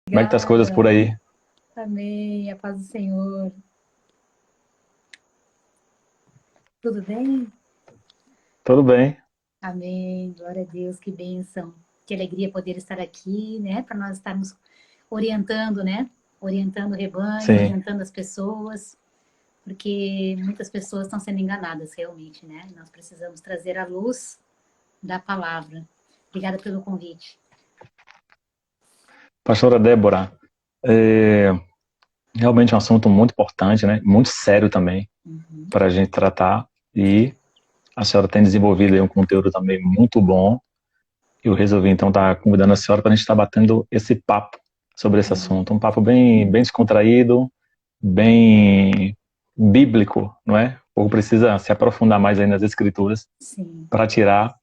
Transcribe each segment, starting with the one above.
Como é que tá as coisas por Obrigada. aí? Amém. A paz do Senhor. Tudo bem? Tudo bem? Amém. Glória a Deus. Que bênção. Que alegria poder estar aqui, né? Para nós estarmos orientando, né? Orientando o rebanho, Sim. orientando as pessoas, porque muitas pessoas estão sendo enganadas realmente, né? Nós precisamos trazer a luz da palavra. Obrigada pelo convite. Pastora Débora, é realmente um assunto muito importante, né? Muito sério também Uhum. para a gente tratar. E a senhora tem desenvolvido aí um conteúdo também muito bom. Eu resolvi então estar convidando a senhora para a gente estar batendo esse papo sobre esse assunto. Um papo bem descontraído, bem bíblico, não é? O povo precisa se aprofundar mais aí nas escrituras Sim. para tirar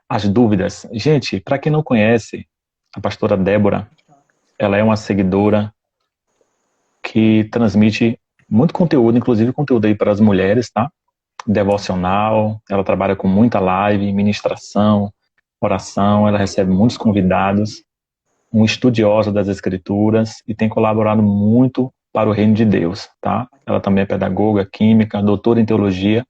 as dúvidas. Gente, para quem não conhece, a pastora Débora, ela é uma seguidora que transmite muito conteúdo, inclusive conteúdo aí para as mulheres, tá? Devocional, ela trabalha com muita live, ministração, oração, ela recebe muitos convidados, uma estudiosa das escrituras e tem colaborado muito para o reino de Deus, tá? Ela também é pedagoga, química, doutora em teologia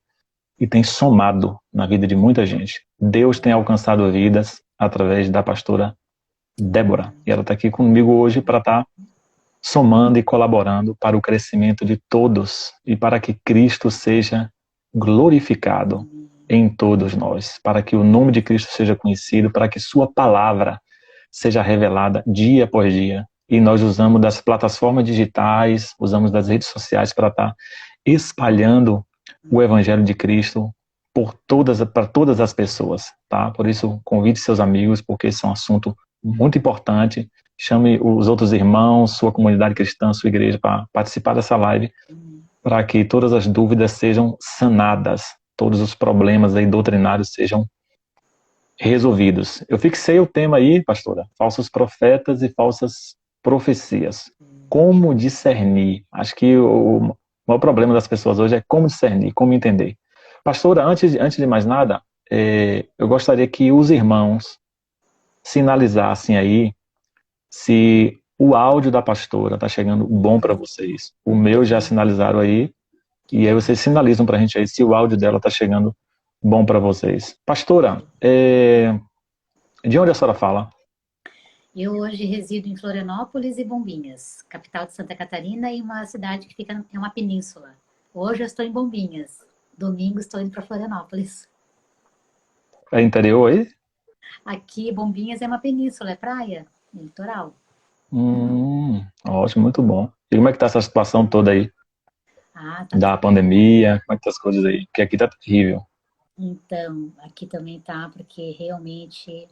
e tem somado na vida de muita gente. Deus tem alcançado vidas através da pastora Débora. E ela está aqui comigo hoje para estar somando e colaborando para o crescimento de todos e para que Cristo seja glorificado em todos nós, para que o nome de Cristo seja conhecido, para que sua palavra seja revelada dia após dia. E nós usamos das plataformas digitais, usamos das redes sociais para estar espalhando o evangelho de Cristo para todas as pessoas, tá? Por isso, convide seus amigos, porque esse é um assunto muito importante. Chame os outros irmãos, sua comunidade cristã, sua igreja para participar dessa live, para que todas as dúvidas sejam sanadas, todos os problemas aí doutrinários sejam resolvidos. Eu fixei o tema aí, pastora, falsos profetas e falsas profecias. Como discernir? Acho que o maior problema das pessoas hoje é como discernir, como entender. Pastora, antes de mais nada, eu gostaria que os irmãos sinalizassem aí se o áudio da pastora está chegando bom para vocês. O meu já sinalizaram aí, e aí vocês sinalizam para a gente aí se o áudio dela está chegando bom para vocês. Pastora, de onde a senhora fala? Eu hoje resido em Florianópolis e Bombinhas, capital de Santa Catarina, e uma cidade que fica é uma península. Hoje eu estou em Bombinhas. Domingo estou indo para Florianópolis. É interior aí? Aqui, Bombinhas é uma península, é praia, é litoral. Ótimo, muito bom. E como é que tá essa situação toda aí Ah, tá da tudo. pandemia? Como é que tá as coisas aí? Porque aqui tá terrível. Então, aqui também tá, porque realmente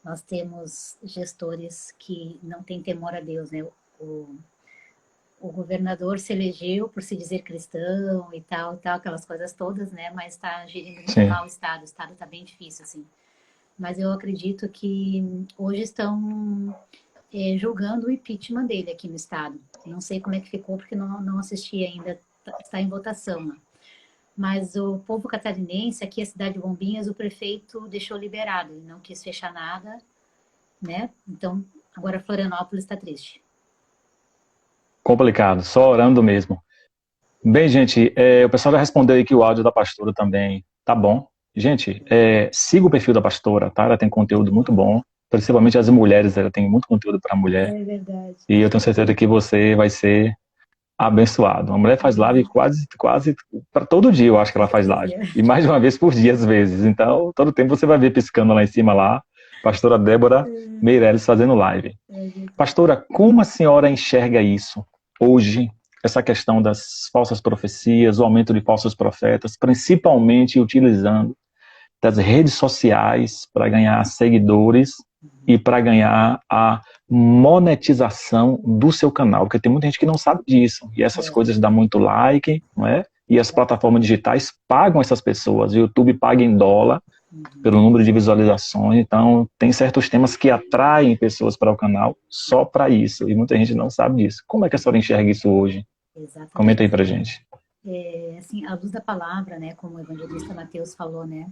nós temos gestores que não têm temor a Deus, né? O, o governador se elegeu por se dizer cristão e tal, aquelas coisas todas, né? Mas está gerindo muito Sim, mal o Estado está bem difícil, assim. Mas eu acredito que hoje estão julgando o impeachment dele aqui no Estado. Não sei como é que ficou, porque não assisti ainda, está em votação, né? Mas o povo catarinense, aqui a cidade de Bombinhas, o prefeito deixou liberado, ele não quis fechar nada, né? Então, agora Florianópolis está triste. complicado, só orando mesmo. Bem, gente, o pessoal já respondeu aí que o áudio da pastora também tá bom. Gente, siga o perfil da pastora, tá? Ela tem conteúdo muito bom, principalmente as mulheres, ela tem muito conteúdo para mulher. É verdade. E eu tenho certeza que você vai ser abençoado. A mulher faz live quase para todo dia, eu acho que ela faz live. E mais de uma vez por dia, às vezes. Então, todo tempo você vai ver piscando lá em cima lá, pastora Débora Meirelles fazendo live. Pastora, como a senhora enxerga isso hoje, essa questão das falsas profecias, o aumento de falsos profetas, principalmente utilizando das redes sociais para ganhar seguidores e para ganhar a monetização do seu canal, porque tem muita gente que não sabe disso, e essas É, coisas dão muito like, não é? E as plataformas digitais pagam essas pessoas, o YouTube paga em dólar pelo número de visualizações, então tem certos temas que atraem pessoas para o canal só para isso, e muita gente não sabe disso. Como é que a senhora enxerga isso hoje? Comenta aí exatamente. pra gente. Assim, à luz da palavra, né, como o evangelista Mateus falou, né,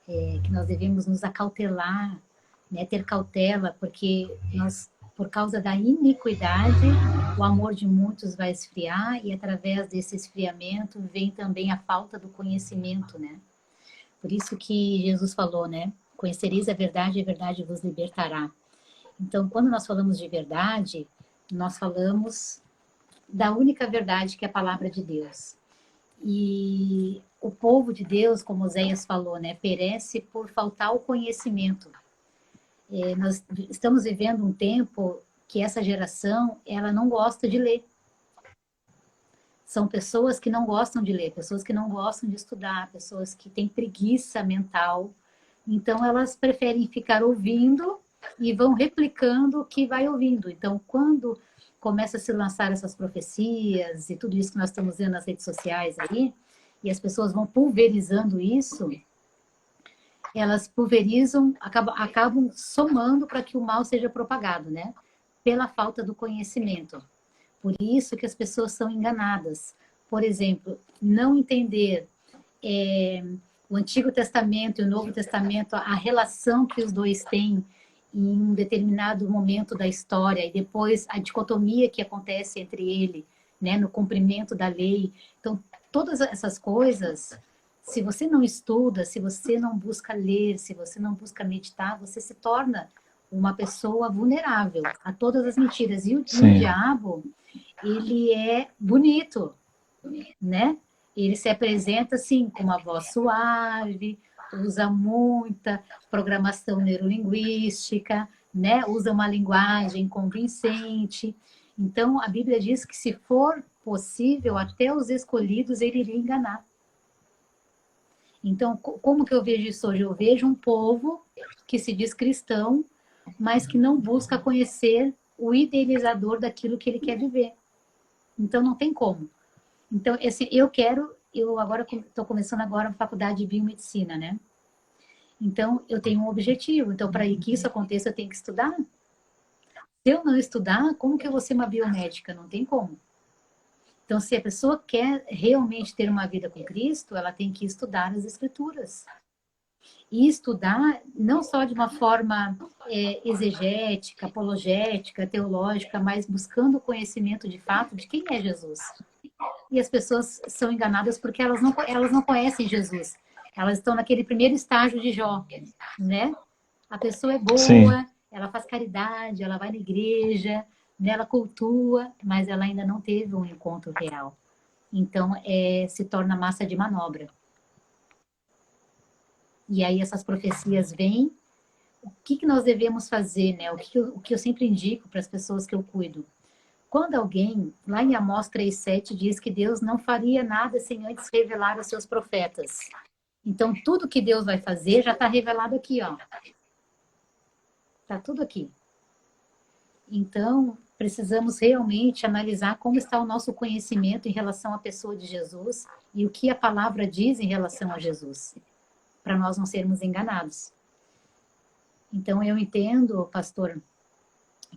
que nós devemos nos acautelar, né, ter cautela, porque nós Por causa da iniquidade, o amor de muitos vai esfriar, e através desse esfriamento vem também a falta do conhecimento, né? Por isso que Jesus falou, né? Conhecereis a verdade vos libertará. Então, quando nós falamos de verdade, nós falamos da única verdade, que é a palavra de Deus. E o povo de Deus, como Oséias falou, né, perece por faltar o conhecimento. Nós estamos vivendo um tempo que essa geração, ela não gosta de ler. São pessoas que não gostam de ler, pessoas que não gostam de estudar, pessoas que têm preguiça mental. Então, elas preferem ficar ouvindo e vão replicando o que vai ouvindo. Então, quando começa a se lançar essas profecias e tudo isso que nós estamos vendo nas redes sociais aí, e as pessoas vão pulverizando isso, elas pulverizam, acabam somando para que o mal seja propagado, né? Pela falta do conhecimento. Por isso que as pessoas são enganadas. Por exemplo, não entender o Antigo Testamento e o Novo Testamento, a relação que os dois têm em um determinado momento da história, e depois a dicotomia que acontece entre ele, né, no cumprimento da lei. Então, todas essas coisas, se você não estuda, se você não busca ler, se você não busca meditar, você se torna uma pessoa vulnerável a todas as mentiras. E o diabo, ele é bonito, né? Ele se apresenta assim, com uma voz suave, usa muita programação neurolinguística, né? Usa uma linguagem convincente. Então, a Bíblia diz que, se for possível, até os escolhidos ele iria enganar. Então, como que eu vejo isso hoje? Eu vejo um povo que se diz cristão, mas que não busca conhecer o idealizador daquilo que ele quer viver. Então, não tem como. Então, eu agora estou começando agora a faculdade de biomedicina, né? Então, eu tenho um objetivo. Então, para que isso aconteça, eu tenho que estudar. Se eu não estudar, como que eu vou ser uma biomédica? Não tem como. Então, se a pessoa quer realmente ter uma vida com Cristo, ela tem que estudar as Escrituras. E estudar não só de uma forma exegética, apologética, teológica, mas buscando o conhecimento de fato de quem é Jesus. E as pessoas são enganadas porque elas não conhecem Jesus. Elas estão naquele primeiro estágio de Jó, né? A pessoa é boa, sim, ela faz caridade, ela vai na igreja, né? Ela cultua, mas ela ainda não teve um encontro real. Então, se torna massa de manobra. E aí essas profecias vêm. O que nós devemos fazer, né? O que eu sempre indico para as pessoas que eu cuido. Quando alguém, lá em Amós 3,7, diz que Deus não faria nada sem antes revelar aos seus profetas. Então, tudo que Deus vai fazer já está revelado aqui, ó. Está tudo aqui. Então, precisamos realmente analisar como está o nosso conhecimento em relação à pessoa de Jesus e o que a palavra diz em relação a Jesus, para nós não sermos enganados. Então, eu entendo, pastor,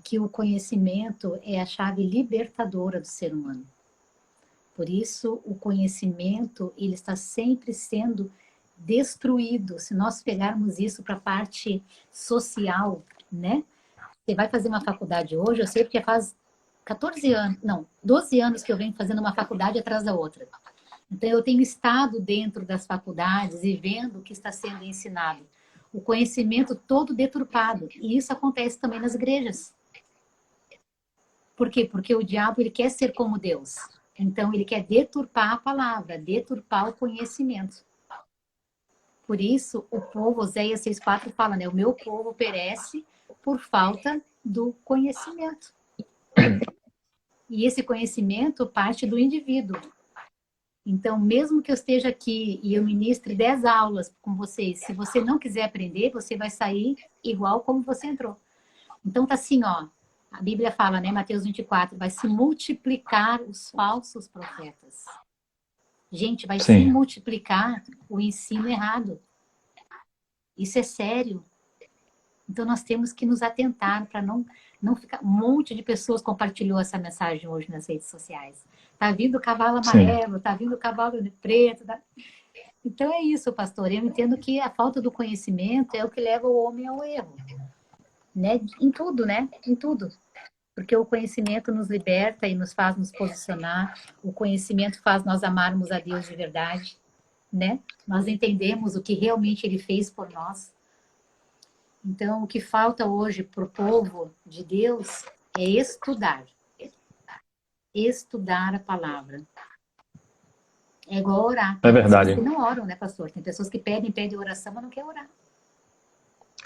que o conhecimento é a chave libertadora do ser humano. Por isso, o conhecimento, ele está sempre sendo destruído. Se nós pegarmos isso para a parte social, né? Você vai fazer uma faculdade hoje, eu sei porque faz 14 anos, não, 12 anos que eu venho fazendo uma faculdade atrás da outra. Então, eu tenho estado dentro das faculdades e vendo o que está sendo ensinado. O conhecimento todo deturpado. E isso acontece também nas igrejas. Por quê? Porque o diabo, ele quer ser como Deus. Então, ele quer deturpar a palavra, deturpar o conhecimento. Por isso, o povo, Oséias 6,4 fala, né? O meu povo perece por falta do conhecimento. E esse conhecimento parte do indivíduo. Então, mesmo que eu esteja aqui e eu ministre 10 aulas com vocês, se você não quiser aprender, você vai sair igual como você entrou. Então, tá assim, ó. A Bíblia fala, né, Mateus 24, vai se multiplicar os falsos profetas. Gente, vai se multiplicar o ensino errado. Isso é sério. Então, nós temos que nos atentar para não ficar... Um monte de pessoas compartilhou essa mensagem hoje nas redes sociais. Tá vindo o cavalo amarelo, tá vindo o cavalo preto. Tá... Então, é isso, pastor. Eu entendo que a falta do conhecimento é o que leva o homem ao erro. Né? Em tudo, né? Em tudo. Porque o conhecimento nos liberta e nos faz nos posicionar, o conhecimento faz nós amarmos a Deus de verdade, né? Nós entendemos o que realmente Ele fez por nós. Então, o que falta hoje para o povo de Deus é estudar. Estudar a palavra. É igual orar. É Tem pessoas verdade. que não oram, né, pastor? Tem pessoas que pedem oração, mas não quer orar.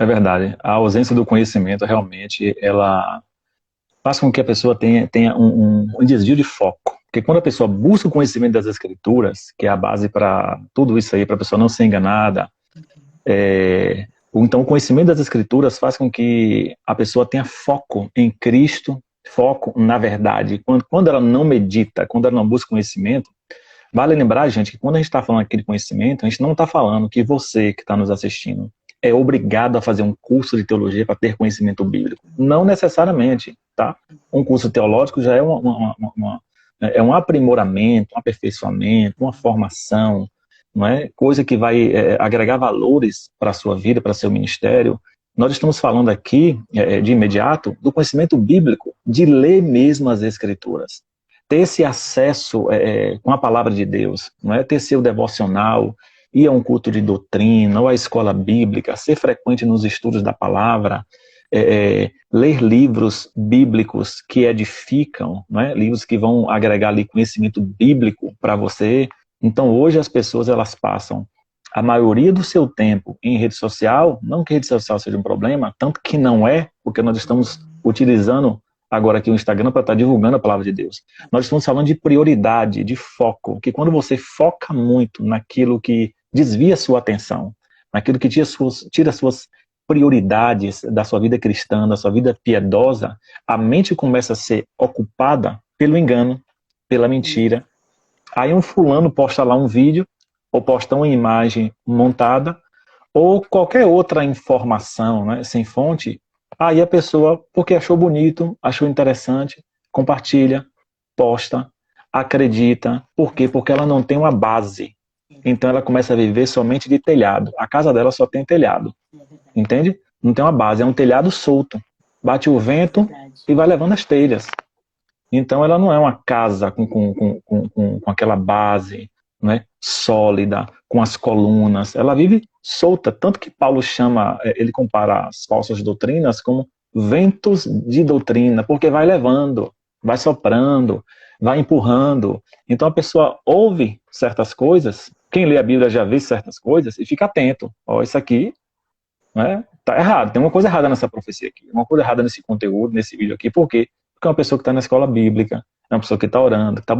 É verdade. A ausência do conhecimento realmente, ela faz com que a pessoa tenha um desvio de foco. Porque quando a pessoa busca o conhecimento das escrituras, que é a base para tudo isso aí, para a pessoa não ser enganada, ou então o conhecimento das escrituras faz com que a pessoa tenha foco em Cristo, foco na verdade. Quando ela não medita, quando ela não busca conhecimento, vale lembrar, gente, que quando a gente está falando aqui de conhecimento, a gente não está falando que você que está nos assistindo é obrigado a fazer um curso de teologia para ter conhecimento bíblico. Não necessariamente, tá? Um curso teológico já é é um aprimoramento, um aperfeiçoamento, uma formação, não é? Coisa que vai agregar valores para a sua vida, para seu ministério. Nós estamos falando aqui, de imediato, do conhecimento bíblico, de ler mesmo as escrituras. Ter esse acesso com a palavra de Deus, não é? Ter seu devocional, ir a um culto de doutrina, ou à escola bíblica, ser frequente nos estudos da palavra, ler livros bíblicos que edificam, não é? Livros que vão agregar ali conhecimento bíblico para você. Então, hoje as pessoas elas passam a maioria do seu tempo em rede social, não que rede social seja um problema, tanto que não é, porque nós estamos utilizando agora aqui o Instagram para estar divulgando a palavra de Deus. Nós estamos falando de prioridade, de foco, que quando você foca muito naquilo que desvia sua atenção, naquilo que tira suas prioridades da sua vida cristã, da sua vida piedosa, a mente começa a ser ocupada pelo engano, pela mentira. Aí um fulano posta lá um vídeo, ou posta uma imagem montada, ou qualquer outra informação, né, sem fonte, aí a pessoa, porque achou bonito, achou interessante, compartilha, posta, acredita. Por quê? Porque ela não tem uma base. Então ela começa a viver somente de telhado. A casa dela só tem telhado. Entende? Não tem uma base, é um telhado solto. Bate o vento e vai levando as telhas. Então ela não é uma casa com aquela base, né, sólida, com as colunas. Ela vive solta, tanto que Paulo chama, ele compara as falsas doutrinas como ventos de doutrina, porque vai levando, vai soprando, vai empurrando. Então a pessoa ouve certas coisas, quem lê a Bíblia já vê certas coisas e fica atento. Ó, isso aqui, né, tá errado, tem uma coisa errada nessa profecia aqui, uma coisa errada nesse conteúdo, nesse vídeo aqui. Por quê? Porque é uma pessoa que está na escola bíblica, é uma pessoa que está orando, que está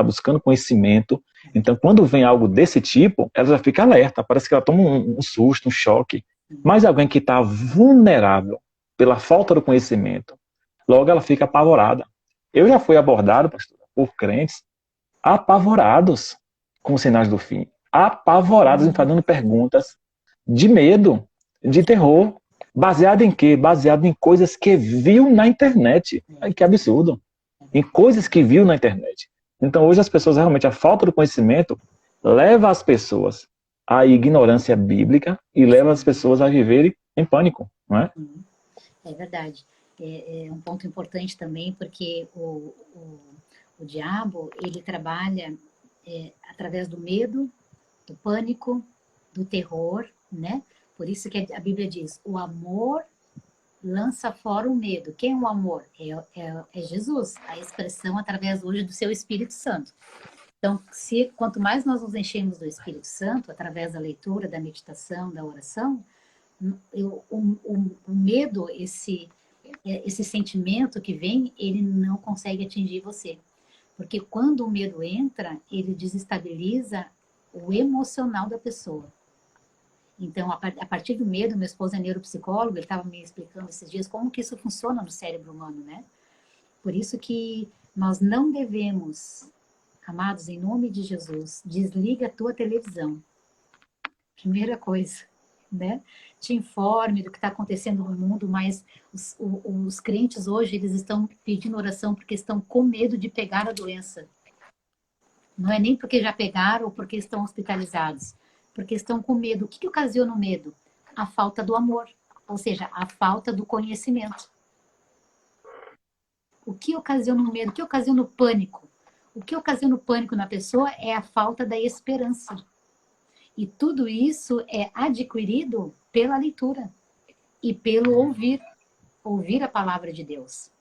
buscando conhecimento. Então, quando vem algo desse tipo, ela já fica alerta, parece que ela toma um susto, um choque. Mas alguém que está vulnerável pela falta do conhecimento, logo ela fica apavorada. Eu já fui abordado, pastor, por crentes apavorados com os sinais do fim, apavorados em fazendo perguntas de medo, de terror. Baseado em quê? Baseado em coisas que viu na internet. Ai, que absurdo. Em coisas que viu na internet. Então, hoje as pessoas, realmente, a falta do conhecimento leva as pessoas à ignorância bíblica e leva as pessoas a viverem em pânico, não é? É verdade. É um ponto importante também, porque o diabo, ele trabalha através do medo, do pânico, do terror, né? Por isso que a Bíblia diz, o amor lança fora o medo. Quem é o amor? É Jesus, a expressão através hoje do seu Espírito Santo. Então, quanto mais nós nos enchemos do Espírito Santo, através da leitura, da meditação, da oração, o medo, esse sentimento que vem, ele não consegue atingir você. Porque quando o medo entra, ele desestabiliza o emocional da pessoa. Então, a partir do medo, meu esposo é neuropsicólogo, ele estava me explicando esses dias como que isso funciona no cérebro humano, né? Por isso que nós não devemos, amados, em nome de Jesus, desliga a tua televisão. Primeira coisa, né? Te informe do que está acontecendo no mundo, mas os crentes hoje, eles estão pedindo oração porque estão com medo de pegar a doença. Não é nem porque já pegaram ou porque estão hospitalizados. Porque estão com medo. O que ocasiona o medo? A falta do amor. Ou seja, a falta do conhecimento. O que ocasiona o medo? O que ocasiona o pânico? O que ocasiona o pânico na pessoa é a falta da esperança. E tudo isso é adquirido pela leitura e pelo ouvir a palavra de Deus.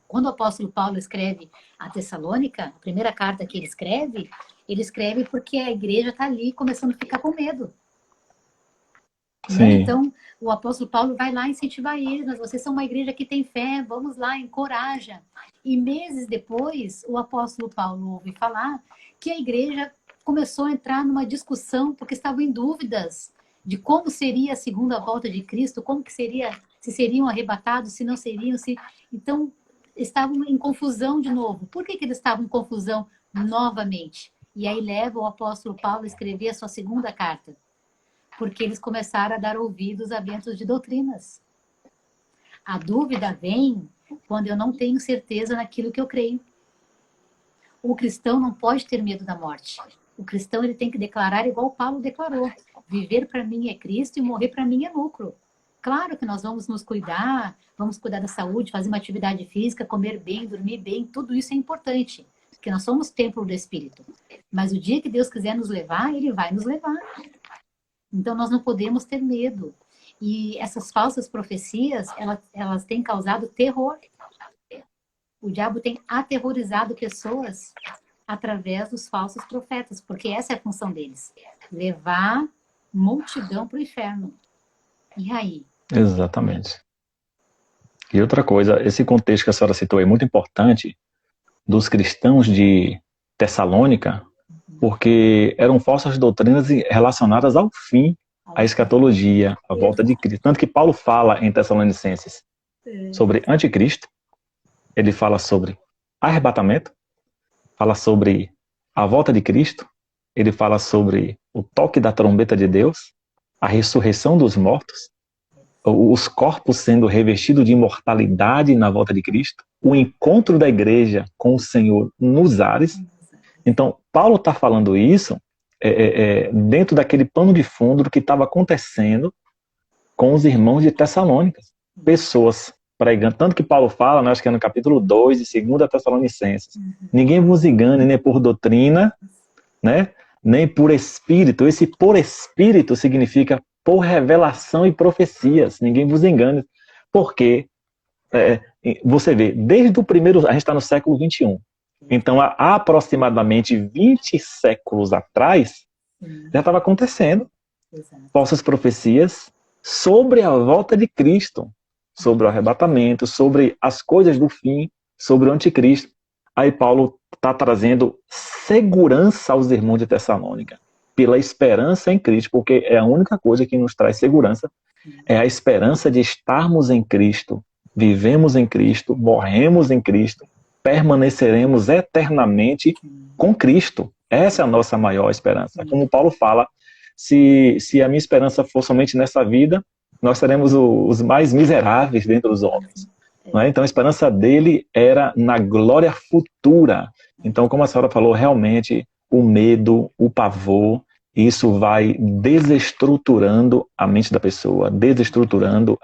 Quando o apóstolo Paulo escreve a Tessalônica, a primeira carta que ele escreve porque a igreja está ali começando a ficar com medo. Né? Então, o apóstolo Paulo vai lá incentivar eles, mas vocês são uma igreja que tem fé, vamos lá, encoraja. E meses depois, o apóstolo Paulo ouve falar que a igreja começou a entrar numa discussão porque estavam em dúvidas de como seria a segunda volta de Cristo, como que seria, se seriam arrebatados, se não seriam, se... Então, estavam em confusão de novo. Por que eles estavam em confusão novamente? E aí leva o apóstolo Paulo a escrever a sua segunda carta. Porque eles começaram a dar ouvidos a ventos de doutrinas. A dúvida vem quando eu não tenho certeza naquilo que eu creio. O cristão não pode ter medo da morte. O cristão ele tem que declarar igual Paulo declarou. Viver para mim é Cristo e morrer para mim é lucro. Claro que nós vamos nos cuidar, vamos cuidar da saúde, fazer uma atividade física, comer bem, dormir bem, tudo isso é importante. Porque nós somos templo do Espírito. Mas o dia que Deus quiser nos levar, Ele vai nos levar. Então, nós não podemos ter medo. E essas falsas profecias, elas têm causado terror. O diabo tem aterrorizado pessoas através dos falsos profetas, porque essa é a função deles. Levar multidão para o inferno. E aí? Exatamente. E outra coisa, esse contexto que a senhora citou é muito importante dos cristãos de Tessalônica, porque eram falsas doutrinas relacionadas ao fim, à escatologia, à volta de Cristo. Tanto que Paulo fala em Tessalonicenses sobre anticristo, ele fala sobre arrebatamento, fala sobre a volta de Cristo, ele fala sobre o toque da trombeta de Deus, a ressurreição dos mortos, os corpos sendo revestidos de imortalidade na volta de Cristo, o encontro da igreja com o Senhor nos ares. Então, Paulo está falando isso dentro daquele pano de fundo do que estava acontecendo com os irmãos de Tessalônica. Pessoas pregando, tanto que Paulo fala, né, acho que é no capítulo 2 de 2 Tessalonicenses, ninguém vos engane nem por doutrina, né, nem por espírito. Esse por espírito significa por revelação e profecias. Ninguém vos engane. Porque você vê, desde o primeiro, a gente está no século 21. Então, há aproximadamente 20 séculos atrás, já estava acontecendo falsas profecias sobre a volta de Cristo, sobre o arrebatamento, sobre as coisas do fim, sobre o anticristo. Aí Paulo está trazendo segurança aos irmãos de Tessalônica, pela esperança em Cristo, porque é a única coisa que nos traz segurança, é a esperança de estarmos em Cristo, vivemos em Cristo, morremos em Cristo, permaneceremos eternamente com Cristo. Essa é a nossa maior esperança. Como Paulo fala, se a minha esperança for somente nessa vida, nós seremos os mais miseráveis dentre os homens. Não é? Então a esperança dele era na glória futura. Então, como a senhora falou, realmente o medo, o pavor, isso vai desestruturando a mente da pessoa, desestruturando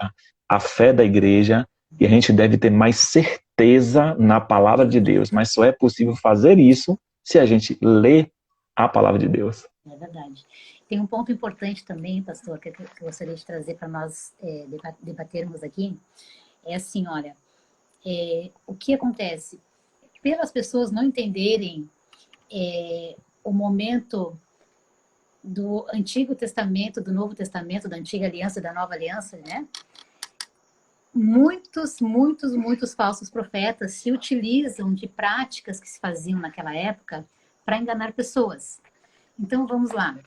a fé da igreja, e a gente deve ter mais certeza na palavra de Deus. Mas só é possível fazer isso se a gente lê a palavra de Deus. É verdade. Tem um ponto importante também, pastor, que eu gostaria de trazer para nós debatermos aqui. É assim, olha, o que acontece? Pelas pessoas não entenderem o momento do Antigo Testamento, do Novo Testamento, da Antiga Aliança e da Nova Aliança, né? Muitos falsos profetas se utilizam de práticas que se faziam naquela época para enganar pessoas. Então, vamos lá.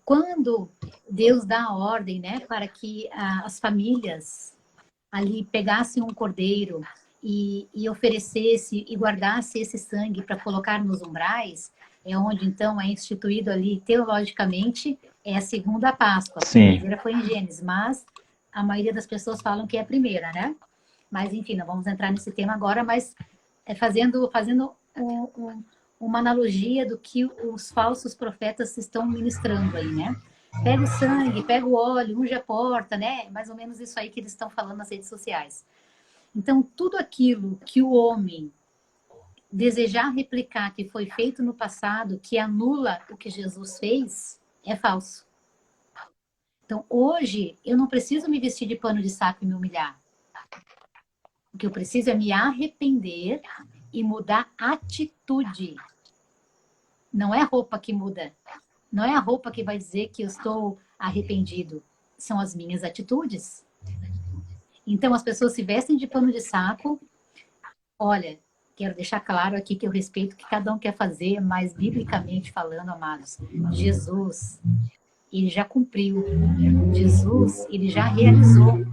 Quando Deus dá a ordem, né, para que as famílias ali pegassem um cordeiro e oferecesse e guardasse esse sangue para colocar nos umbrais, é onde então é instituído ali teologicamente a segunda Páscoa. A primeira foi em Gênesis, mas a maioria das pessoas falam que é a primeira, né? Mas enfim, não vamos entrar nesse tema agora, mas fazendo uma analogia do que os falsos profetas estão ministrando aí, né? Pega o sangue, pega o óleo, unge a porta, né? Mais ou menos isso aí que eles estão falando nas redes sociais. Então, tudo aquilo que o homem desejar replicar que foi feito no passado, que anula o que Jesus fez, é falso. Então, hoje, eu não preciso me vestir de pano de saco e me humilhar. O que eu preciso é me arrepender e mudar atitude. Não é a roupa que muda. Não é a roupa que vai dizer que eu estou arrependido. São as minhas atitudes. Então, as pessoas se vestem de pano de saco. Olha, quero deixar claro aqui que eu respeito o que cada um quer fazer, mas biblicamente falando, amados, Jesus, ele já cumpriu. Jesus, ele já realizou.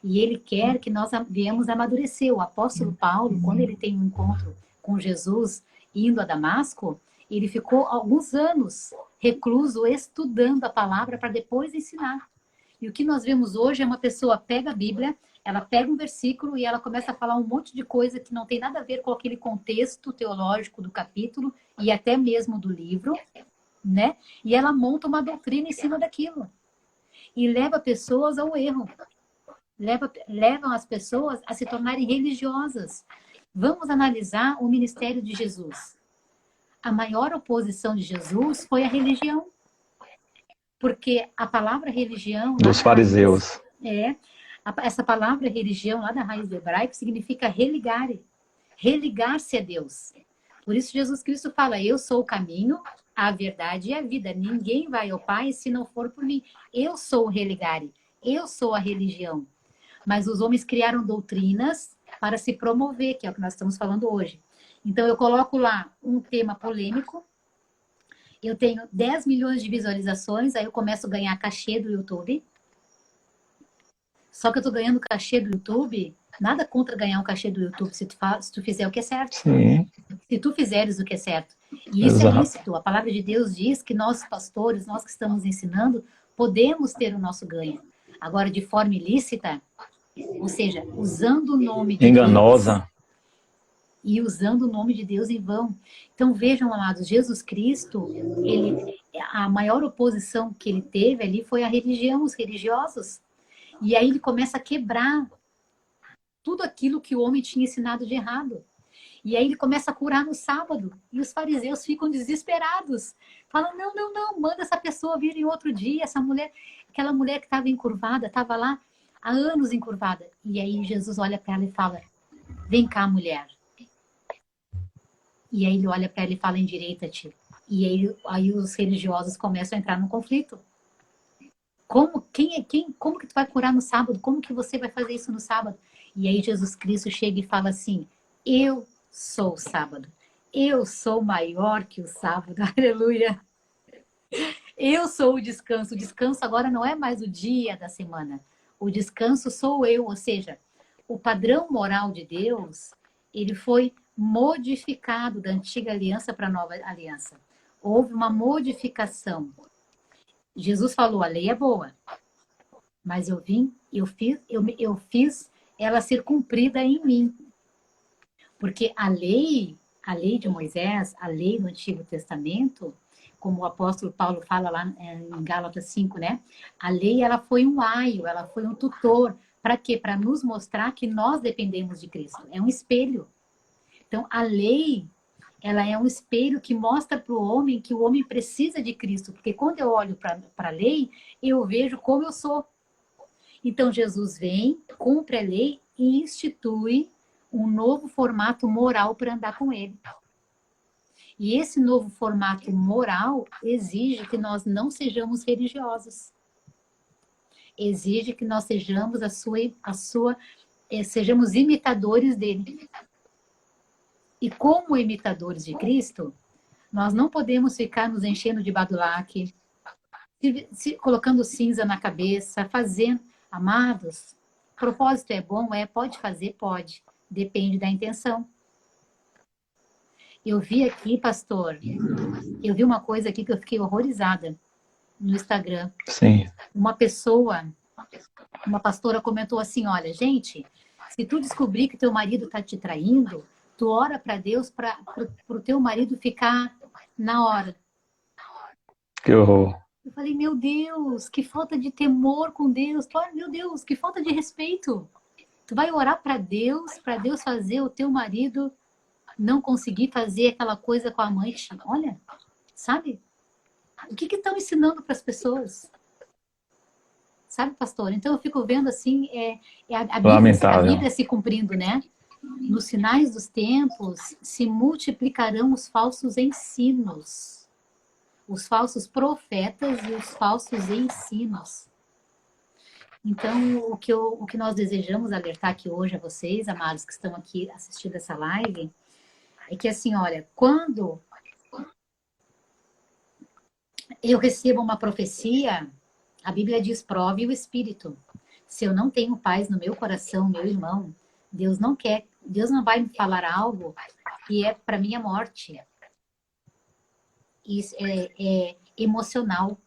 E ele quer que nós viemos amadurecer. O apóstolo Paulo, quando ele tem um encontro com Jesus, indo a Damasco, ele ficou alguns anos recluso, estudando a palavra para depois ensinar. E o que nós vemos hoje é uma pessoa pega a Bíblia, ela pega um versículo e ela começa a falar um monte de coisa que não tem nada a ver com aquele contexto teológico do capítulo e até mesmo do livro, né? E ela monta uma doutrina em cima daquilo. E leva pessoas ao erro. Levam as pessoas a se tornarem religiosas. Vamos analisar o ministério de Jesus. A maior oposição de Jesus foi a religião. Porque a palavra religião... Dos fariseus. Essa palavra religião, lá da raiz do hebraico, significa religare. Religar-se a Deus. Por isso Jesus Cristo fala, eu sou o caminho, a verdade e a vida. Ninguém vai ao Pai se não for por mim. Eu sou o religare. Eu sou a religião. Mas os homens criaram doutrinas para se promover, que é o que nós estamos falando hoje. Então, eu coloco lá um tema polêmico, eu tenho 10 milhões de visualizações, aí eu começo a ganhar cachê do YouTube. Só que eu estou ganhando cachê do YouTube, nada contra ganhar um cachê do YouTube se tu fizer o que é certo. Sim. Se tu fizeres o que é certo. E isso é lícito. A palavra de Deus diz que nós, pastores, nós que estamos ensinando, podemos ter o nosso ganho. Agora, de forma ilícita, ou seja, usando o nome de enganosa. Deus e usando o nome de Deus em vão. Então, vejam, amados, Jesus Cristo, a maior oposição que ele teve ali foi a religião, os religiosos. E aí ele começa a quebrar tudo aquilo que o homem tinha ensinado de errado. E aí ele começa a curar no sábado. E os fariseus ficam desesperados. Falam, não, não, não, manda essa pessoa vir em outro dia. Essa mulher, aquela mulher que estava encurvada, estava lá há anos encurvada. E aí Jesus olha para ela e fala, vem cá, mulher. E aí ele olha para ela e fala, endireita-te. E aí os religiosos começam a entrar num conflito. Como que tu vai curar no sábado? Como que você vai fazer isso no sábado? E aí Jesus Cristo chega e fala assim, eu sou o sábado. Eu sou maior que o sábado. Aleluia. Eu sou o descanso. O descanso agora não é mais o dia da semana. O descanso sou eu. Ou seja, o padrão moral de Deus, ele foi modificado da antiga aliança para a nova aliança. Houve uma modificação. Jesus falou, a lei é boa, mas eu fiz ela ser cumprida em mim. Porque a lei de Moisés, a lei do Antigo Testamento, como o apóstolo Paulo fala lá em Gálatas 5, né? A lei, ela foi um aio, ela foi um tutor. Para quê? Para nos mostrar que nós dependemos de Cristo. É um espelho. Então, a lei, ela é um espelho que mostra para o homem que o homem precisa de Cristo. Porque quando eu olho para a lei, eu vejo como eu sou. Então, Jesus vem, cumpre a lei e institui um novo formato moral para andar com ele. E esse novo formato moral exige que nós não sejamos religiosos. Exige que nós sejamos sejamos imitadores dele. E como imitadores de Cristo, nós não podemos ficar nos enchendo de badulaque, colocando cinza na cabeça, fazendo... Amados, propósito é bom? Pode fazer? Pode. Depende da intenção. Eu vi aqui, pastor, eu vi uma coisa aqui que eu fiquei horrorizada no Instagram. Sim. Uma pastora comentou assim, olha, gente, se tu descobrir que teu marido está te traindo, tu ora para Deus para o teu marido ficar na hora. Que horror. Eu falei, meu Deus, que falta de temor com Deus. Meu Deus, que falta de respeito. Tu vai orar para Deus fazer o teu marido não conseguir fazer aquela coisa com a mãe. Olha, sabe? O que estão ensinando para as pessoas? Sabe, pastor? Então eu fico vendo assim, a Lamentável. Bíblia se cumprindo, né? Nos sinais dos tempos se multiplicarão os falsos ensinos, os falsos profetas e os falsos ensinos. Então, o que nós desejamos alertar aqui hoje a vocês, amados, que estão aqui assistindo essa live, é que assim, olha, quando eu recebo uma profecia, a Bíblia diz, prove o Espírito. Se eu não tenho paz no meu coração, meu irmão, Deus não vai me falar algo que é para minha morte. Isso é emocional.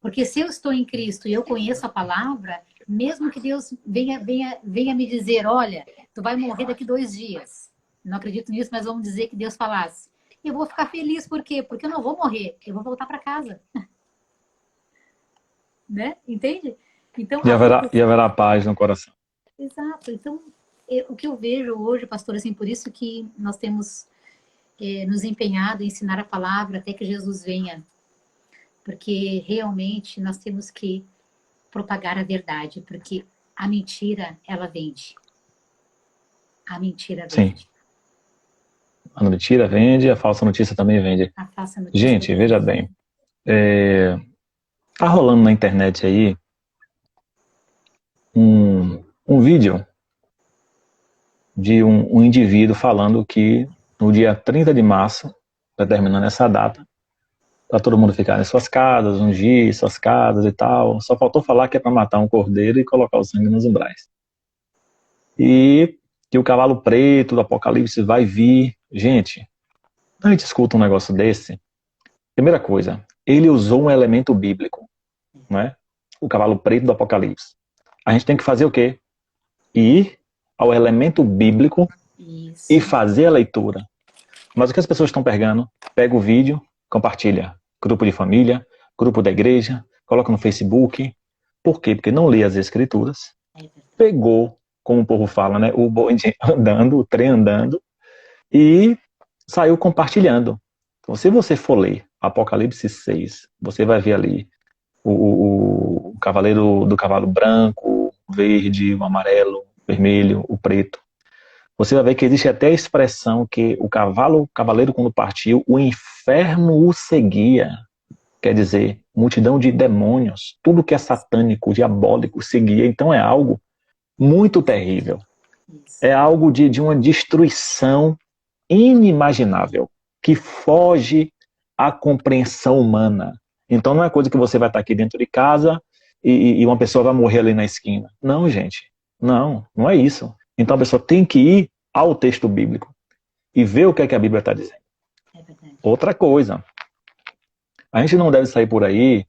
Porque se eu estou em Cristo e eu conheço a palavra, mesmo que Deus venha me dizer, olha, tu vai morrer daqui 2 dias. Não acredito nisso, mas vamos dizer que Deus falasse. Eu vou ficar feliz, por quê? Porque eu não vou morrer, eu vou voltar para casa. Né? Entende? Então, E haverá paz no coração. Exato. Então, o que eu vejo hoje, pastor, assim, por isso que nós temos nos empenhado em ensinar a palavra até que Jesus venha. Porque realmente nós temos que propagar a verdade, porque a mentira, ela vende. A mentira vende. Sim. A mentira vende, a falsa notícia também vende. A falsa notícia Gente, vende. veja bem. Tá rolando na internet aí um vídeo de um indivíduo falando que no dia 30 de março, determinando essa data, para todo mundo ficar em suas casas, ungir suas casas e tal. Só faltou falar que é para matar um cordeiro e colocar o sangue nos umbrais. E que o cavalo preto do Apocalipse vai vir. Gente, a gente escuta um negócio desse. Primeira coisa, ele usou um elemento bíblico, não é? O cavalo preto do Apocalipse. A gente tem que fazer o quê? Ir ao elemento bíblico e fazer a leitura. Mas o que as pessoas estão pegando? Pega o vídeo, compartilha. Grupo de família, grupo da igreja, coloca no Facebook. Por quê? Porque não lê as escrituras. Pegou, como o povo fala, né? O bonde andando, o trem andando, e saiu compartilhando. Então, se você for ler Apocalipse 6, você vai ver ali o cavaleiro do cavalo branco, verde, o amarelo, o vermelho, o preto. Você vai ver que existe até a expressão que o cavaleiro quando partiu, o inferno o seguia. Quer dizer, multidão de demônios, tudo que é satânico, diabólico, seguia. Então é algo muito terrível. É algo de uma destruição inimaginável, que foge à compreensão humana. Então não é coisa que você vai estar aqui dentro de casa e uma pessoa vai morrer ali na esquina. Não, gente. Não é isso. Então a pessoa tem que ir ao texto bíblico e ver o que é que a Bíblia está dizendo. Outra coisa, a gente não deve sair por aí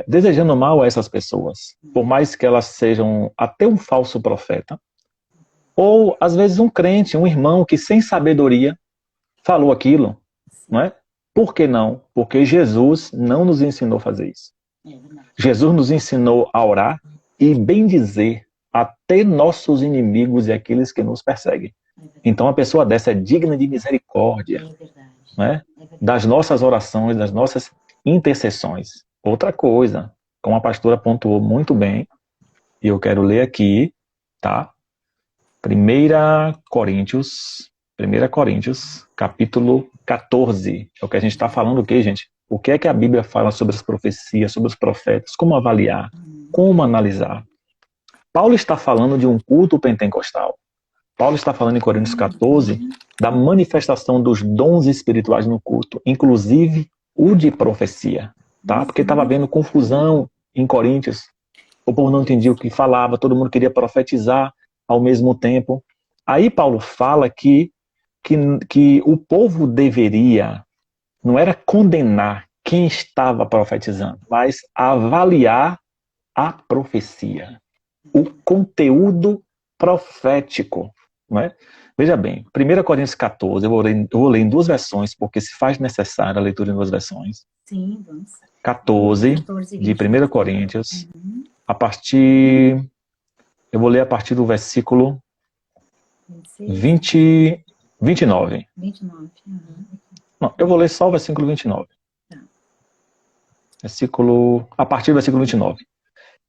desejando mal a essas pessoas, por mais que elas sejam até um falso profeta, ou às vezes um crente, um irmão que sem sabedoria falou aquilo, não é? Por que não? Porque Jesus não nos ensinou a fazer isso. Jesus nos ensinou a orar e bendizer até nossos inimigos e aqueles que nos perseguem. Então a pessoa dessa é digna de misericórdia, né? Das nossas orações, das nossas intercessões. Outra coisa, como a pastora pontuou muito bem, e eu quero ler aqui, tá? 1 Coríntios, capítulo 14. É o que a gente está falando aqui, gente. O que é que a Bíblia fala sobre as profecias, sobre os profetas, como avaliar, como analisar. Paulo está falando de um culto pentecostal. Paulo está falando em Coríntios 14 da manifestação dos dons espirituais no culto, inclusive o de profecia, tá? Porque estava havendo confusão em Coríntios. O povo não entendia o que falava, todo mundo queria profetizar ao mesmo tempo. Aí Paulo fala que o povo deveria, não era condenar quem estava profetizando, mas avaliar a profecia, o conteúdo profético. Não é? Veja bem, 1 Coríntios 14, eu vou ler em 2 versões, porque se faz necessária a leitura em 2 versões. Sim, vamos. 14 de 1 Coríntios, a partir Eu vou ler a partir do versículo 26, 29. 29. Uhum. Não, eu vou ler só o versículo 29. Tá. A partir do versículo 29.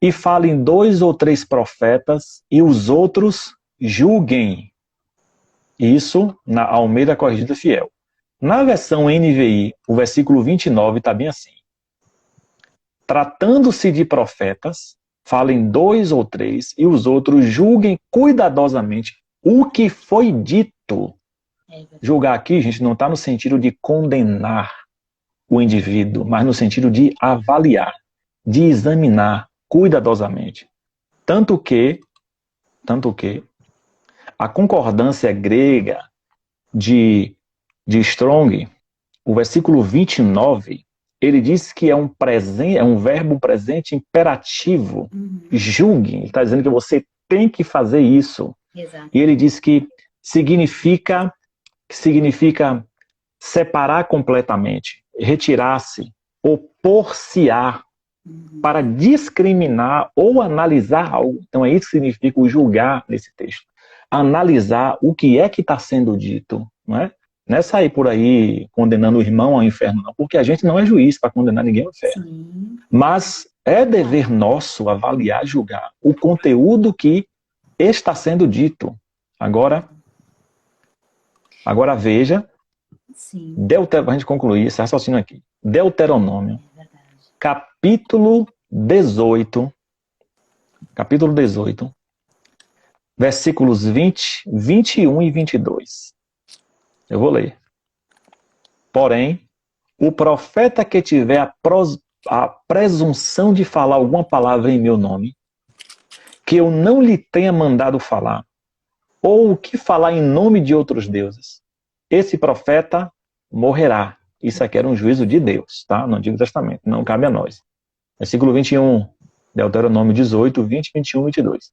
E falem 2 ou 3 profetas, e os outros julguem. Isso na Almeida Corrigida Fiel. Na versão NVI, o versículo 29 está bem assim. Tratando-se de profetas, falem 2 ou 3, e os outros julguem cuidadosamente o que foi dito. Julgar aqui, gente, não está no sentido de condenar o indivíduo, mas no sentido de avaliar, de examinar cuidadosamente. Tanto que a concordância grega de Strong, o versículo 29, ele diz que é um verbo presente imperativo. Julgue, ele está dizendo que você tem que fazer isso. Exato. E ele diz que significa separar completamente, retirar-se, opor-se-á, para discriminar ou analisar algo. Então é isso que significa o julgar nesse texto. Analisar o que é que está sendo dito, não é? Não é sair por aí condenando o irmão ao inferno, não, porque a gente não é juiz para condenar ninguém ao inferno. Sim. Mas é dever nosso avaliar, julgar o conteúdo que está sendo dito. Agora veja, Sim. para a gente concluir esse raciocínio aqui. Deuteronômio, capítulo 18, versículos 20, 21 e 22. Eu vou ler. Porém, o profeta que tiver a presunção de falar alguma palavra em meu nome, que eu não lhe tenha mandado falar, ou que falar em nome de outros deuses, esse profeta morrerá. Isso aqui era um juízo de Deus, tá? No Antigo Testamento, não cabe a nós. Versículo 21, Deuteronômio 18, 20, 21 e 22.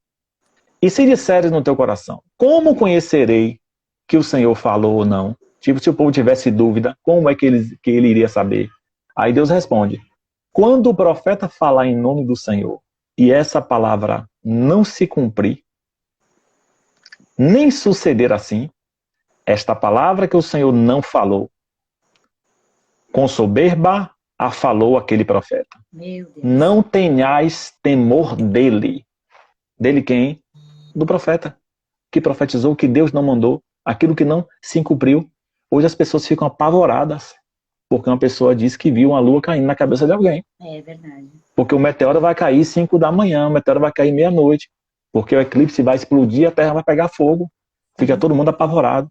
E se disseres no teu coração, como conhecerei que o Senhor falou ou não? Tipo, se o povo tivesse dúvida, como é que ele iria saber? Aí Deus responde, quando o profeta falar em nome do Senhor, e essa palavra não se cumprir, nem suceder assim, esta palavra que o Senhor não falou, com soberba a falou aquele profeta. Meu Deus. Não tenhais temor dele. Dele quem? Do profeta, que profetizou que Deus não mandou, aquilo que não se cumpriu. Hoje as pessoas ficam apavoradas, porque uma pessoa diz que viu uma lua caindo na cabeça de alguém. É verdade. Porque o meteoro vai cair 5 da manhã, o meteoro vai cair meia-noite, porque o eclipse vai explodir, a terra vai pegar fogo. Fica todo mundo apavorado.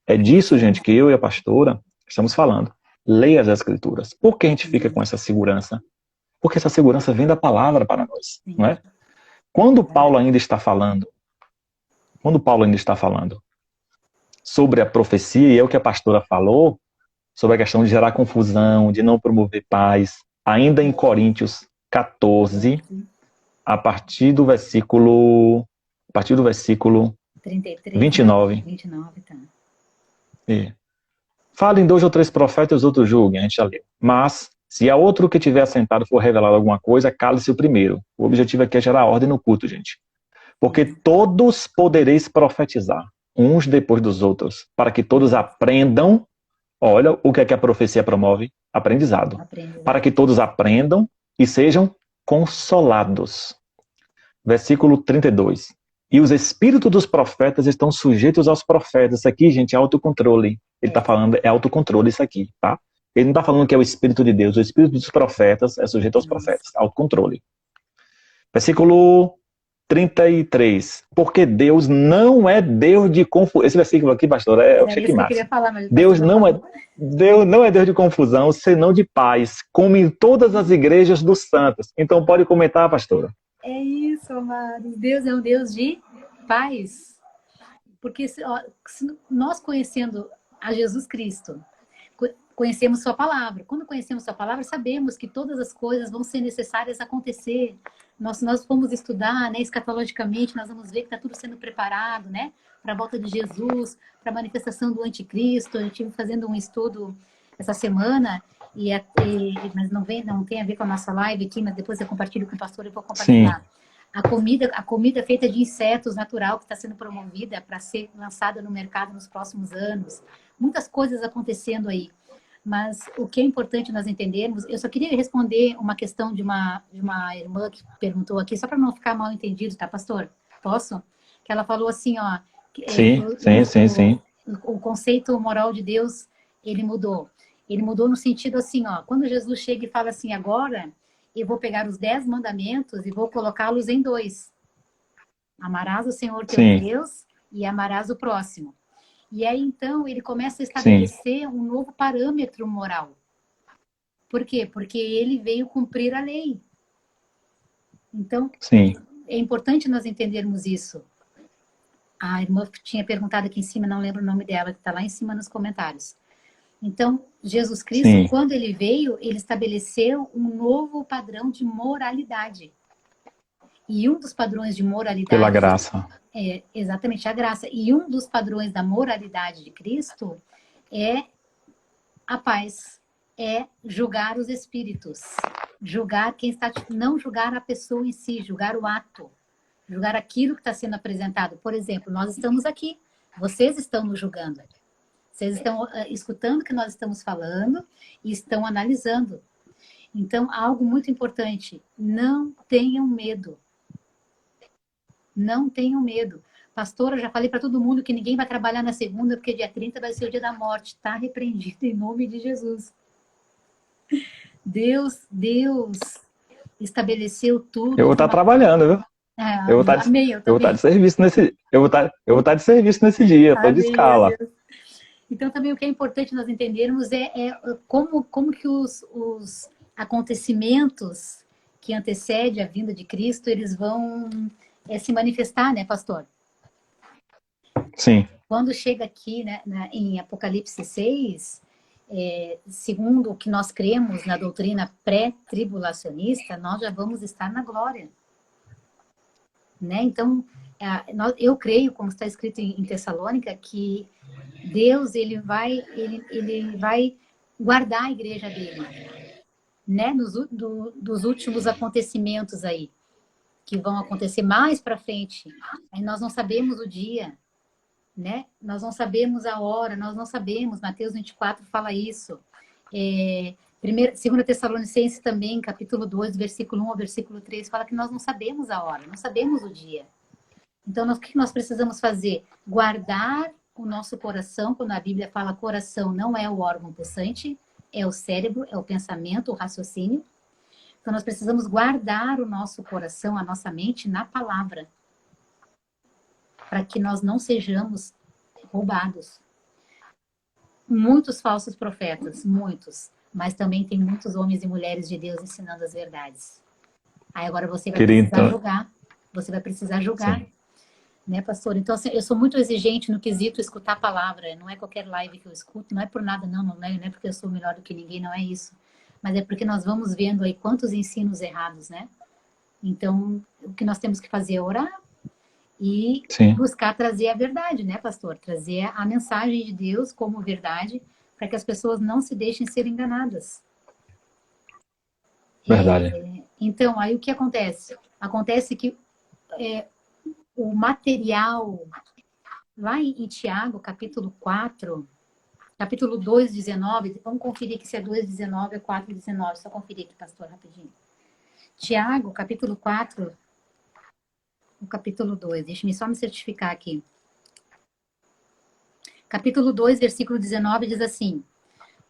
É disso, gente, que eu e a pastora estamos falando. Leia as Escrituras. Por que a gente fica com essa segurança? Porque essa segurança vem da palavra para nós, não é? Quando Paulo ainda está falando sobre a profecia, e é o que a pastora falou, sobre a questão de gerar confusão, de não promover paz, ainda em Coríntios 14, a partir do versículo 33, 29. 29, tá. Falem 2 ou 3 profetas, os outros julguem, a gente já leu. Mas, se a outro que tiver assentado for revelado alguma coisa, cale-se o primeiro. O objetivo aqui é gerar ordem no culto, gente. Porque todos podereis profetizar, uns depois dos outros, para que todos aprendam. Olha o que é que a profecia promove? Aprendizado. Para que todos aprendam e sejam consolados. Versículo 32. E os espíritos dos profetas estão sujeitos aos profetas. Isso aqui, gente, é autocontrole. Ele está falando, é autocontrole isso aqui, tá? Ele não está falando que é o Espírito de Deus. O Espírito dos profetas é sujeito aos profetas. Autocontrole. Versículo 33. Porque Deus não é Deus de confusão. Esse versículo aqui, pastor, é o checkmate. Deus não é Deus de confusão, senão de paz, como em todas as igrejas dos santos. Então pode comentar, pastora. É isso, amados. Deus é um Deus de paz. Porque se nós conhecendo a Jesus Cristo, conhecemos sua palavra. Quando conhecemos sua palavra, sabemos que todas as coisas vão ser necessárias acontecer. Nós fomos estudar, né, escatologicamente, nós vamos ver que está tudo sendo preparado, né, para a volta de Jesus, para a manifestação do anticristo. Eu estive fazendo um estudo essa semana, mas não tem a ver com a nossa live aqui, mas depois eu compartilho com o pastor e vou compartilhar. Sim. A comida feita de insetos natural que está sendo promovida para ser lançada no mercado nos próximos anos. Muitas coisas acontecendo aí. Mas o que é importante nós entendermos, eu só queria responder uma questão de uma irmã que perguntou aqui, só para não ficar mal entendido, tá, pastor? Posso? Que ela falou assim, ó, Sim, sim, sim, sim. o conceito moral de Deus, ele mudou. Ele mudou no sentido assim, ó, quando Jesus chega e fala assim, agora eu vou pegar os 10 mandamentos e vou colocá-los em dois. Amarás o Senhor teu Sim, Deus e amarás o próximo. E aí, então, ele começa a sim, estabelecer um novo parâmetro moral. Por quê? Porque ele veio cumprir a lei. Então, sim, é importante nós entendermos isso. A irmã tinha perguntado aqui em cima, não lembro o nome dela, que está lá em cima nos comentários. Então, Jesus Cristo, sim. quando ele veio, ele estabeleceu um novo padrão de moralidade. E um dos padrões de Pela moralidade graça. é exatamente a graça. E um dos padrões da moralidade de Cristo é a paz, é julgar os espíritos, julgar quem está, não julgar a pessoa em si, julgar o ato, julgar aquilo que está sendo apresentado. Por exemplo, nós estamos aqui, vocês estão nos julgando, vocês estão escutando o que nós estamos falando e estão analisando. Então, algo muito importante, não tenham medo. Não tenham medo. Pastora, já falei para todo mundo que ninguém vai trabalhar na segunda, porque dia 30 vai ser o dia da morte. Está repreendido em nome de Jesus. Deus estabeleceu Eu tudo vou de estar uma... trabalhando, viu? Ah, amém, eu Eu vou estar de também. serviço nesse, eu vou estar de serviço nesse dia, eu tô de Amém, meu escala. Deus. Então, também o que é importante nós entendermos é como que os acontecimentos que antecedem a vinda de Cristo, eles vão se manifestar, né, pastor? Sim, Quando chega aqui, né, em Apocalipse 6, segundo o que nós cremos na doutrina pré-tribulacionista, nós já vamos estar na glória. Né? Então, eu creio, como está escrito em Tessalônica, que Deus ele vai guardar a igreja dele, né? Dos últimos acontecimentos aí, que vão acontecer mais para frente. Aí nós não sabemos o dia, né? Nós não sabemos a hora, nós não sabemos. Mateus 24 fala isso. Segunda Tessalonicenses também, capítulo 2, versículo 1 ao versículo 3, fala que nós não sabemos a hora, não sabemos o dia. Então, o que nós precisamos fazer? Guardar o nosso coração, quando a Bíblia fala coração, não é o órgão pensante, é o cérebro, é o pensamento, o raciocínio. Então, nós precisamos guardar o nosso coração, a nossa mente na palavra, para que nós não sejamos roubados. Muitos falsos profetas, muitos, mas também tem muitos homens e mulheres de Deus ensinando as verdades. Aí agora você vai queria precisar então. julgar, você vai precisar julgar. Sim, Né, pastor? Então, assim, eu sou muito exigente no quesito escutar a palavra. Não é qualquer live que eu escuto, não é por nada, não é porque eu sou melhor do que ninguém, não é isso. Mas é porque nós vamos vendo aí quantos ensinos errados, né? Então, o que nós temos que fazer é orar e sim, buscar trazer a verdade, né, pastor? Trazer a mensagem de Deus como verdade, para que as pessoas não se deixem ser enganadas. verdade. Então, aí o que acontece? Acontece que o material lá em Tiago, capítulo 4, capítulo 2, 19, vamos conferir aqui se é 2, 19 ou 4, 19, só conferir aqui, pastor, rapidinho. Tiago, capítulo 4, o capítulo 2, deixa-me só me certificar aqui. Capítulo 2, versículo 19 diz assim: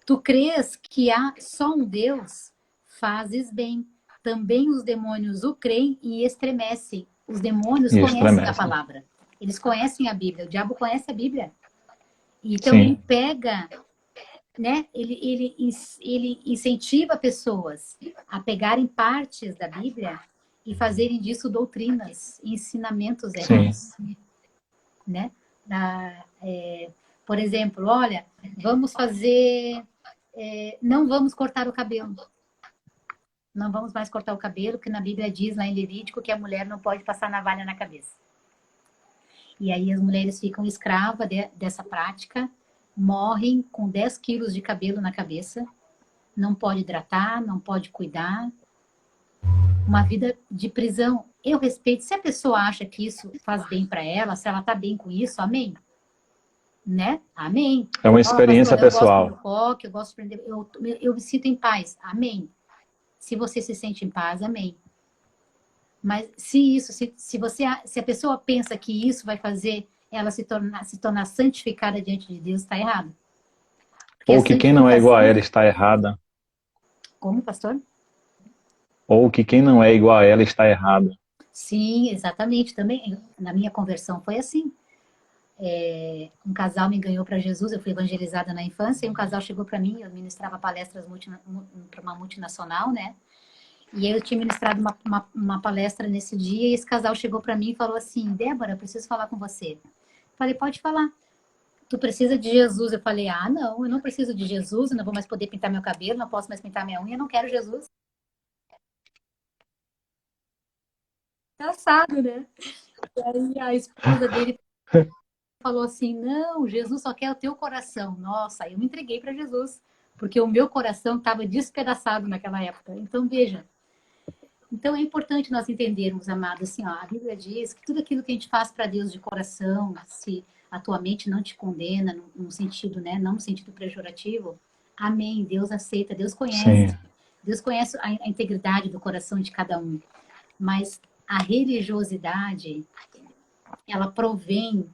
Tu crês que há só um Deus? Fazes bem. Também os demônios o creem e estremecem. Os demônios E conhecem a estremece. palavra. Eles conhecem a Bíblia. O diabo conhece a Bíblia. Então ele Sim, pega, né? Ele incentiva pessoas a pegarem partes da Bíblia e fazerem disso doutrinas, ensinamentos sim, errados, né? Por exemplo, olha, vamos fazer, não vamos cortar o cabelo. Não vamos mais cortar o cabelo, porque na Bíblia diz lá em Levítico que a mulher não pode passar navalha na cabeça. E aí as mulheres ficam escravas dessa prática, morrem com 10 quilos de cabelo na cabeça, não pode hidratar, não pode cuidar. uma vida de prisão. Eu respeito. Se a pessoa acha que isso faz bem para ela, se ela está bem com isso, amém. Né? Amém. É uma Ó, experiência pastor, eu gosto de pessoal. rock, eu gosto de aprender, eu me sinto em paz. Amém. Se você se sente em paz, amém. Mas se a pessoa pensa que isso vai fazer ela se tornar santificada diante de Deus, está errado. Porque a Ou que quem não é igual a santificação... ela está errada. Como, pastor? Ou que quem não é igual a ela está errada. Sim, exatamente. Também, na minha conversão foi assim. Um casal me ganhou para Jesus, eu fui evangelizada na infância, e um casal chegou para mim, eu ministrava palestras para uma multinacional, né? E eu tinha ministrado uma palestra nesse dia, e esse casal chegou para mim e falou assim: Débora, eu preciso falar com você. Eu falei, pode falar. Tu precisa de Jesus? Eu falei, não, eu não preciso de Jesus, eu não vou mais poder pintar meu cabelo, não posso mais pintar minha unha, eu não quero Jesus. Engraçado, né? E aí a esposa dele falou assim, não, Jesus só quer o teu coração. Nossa, eu me entreguei para Jesus, porque o meu coração estava despedaçado naquela época. Então, veja, então é importante nós entendermos, amados, assim, ó, a Bíblia diz que tudo aquilo que a gente faz para Deus de coração, se a tua mente não te condena, no sentido, né, não no sentido pejorativo, amém, Deus aceita, Sim, Deus conhece a integridade do coração de cada um, mas a religiosidade, ela provém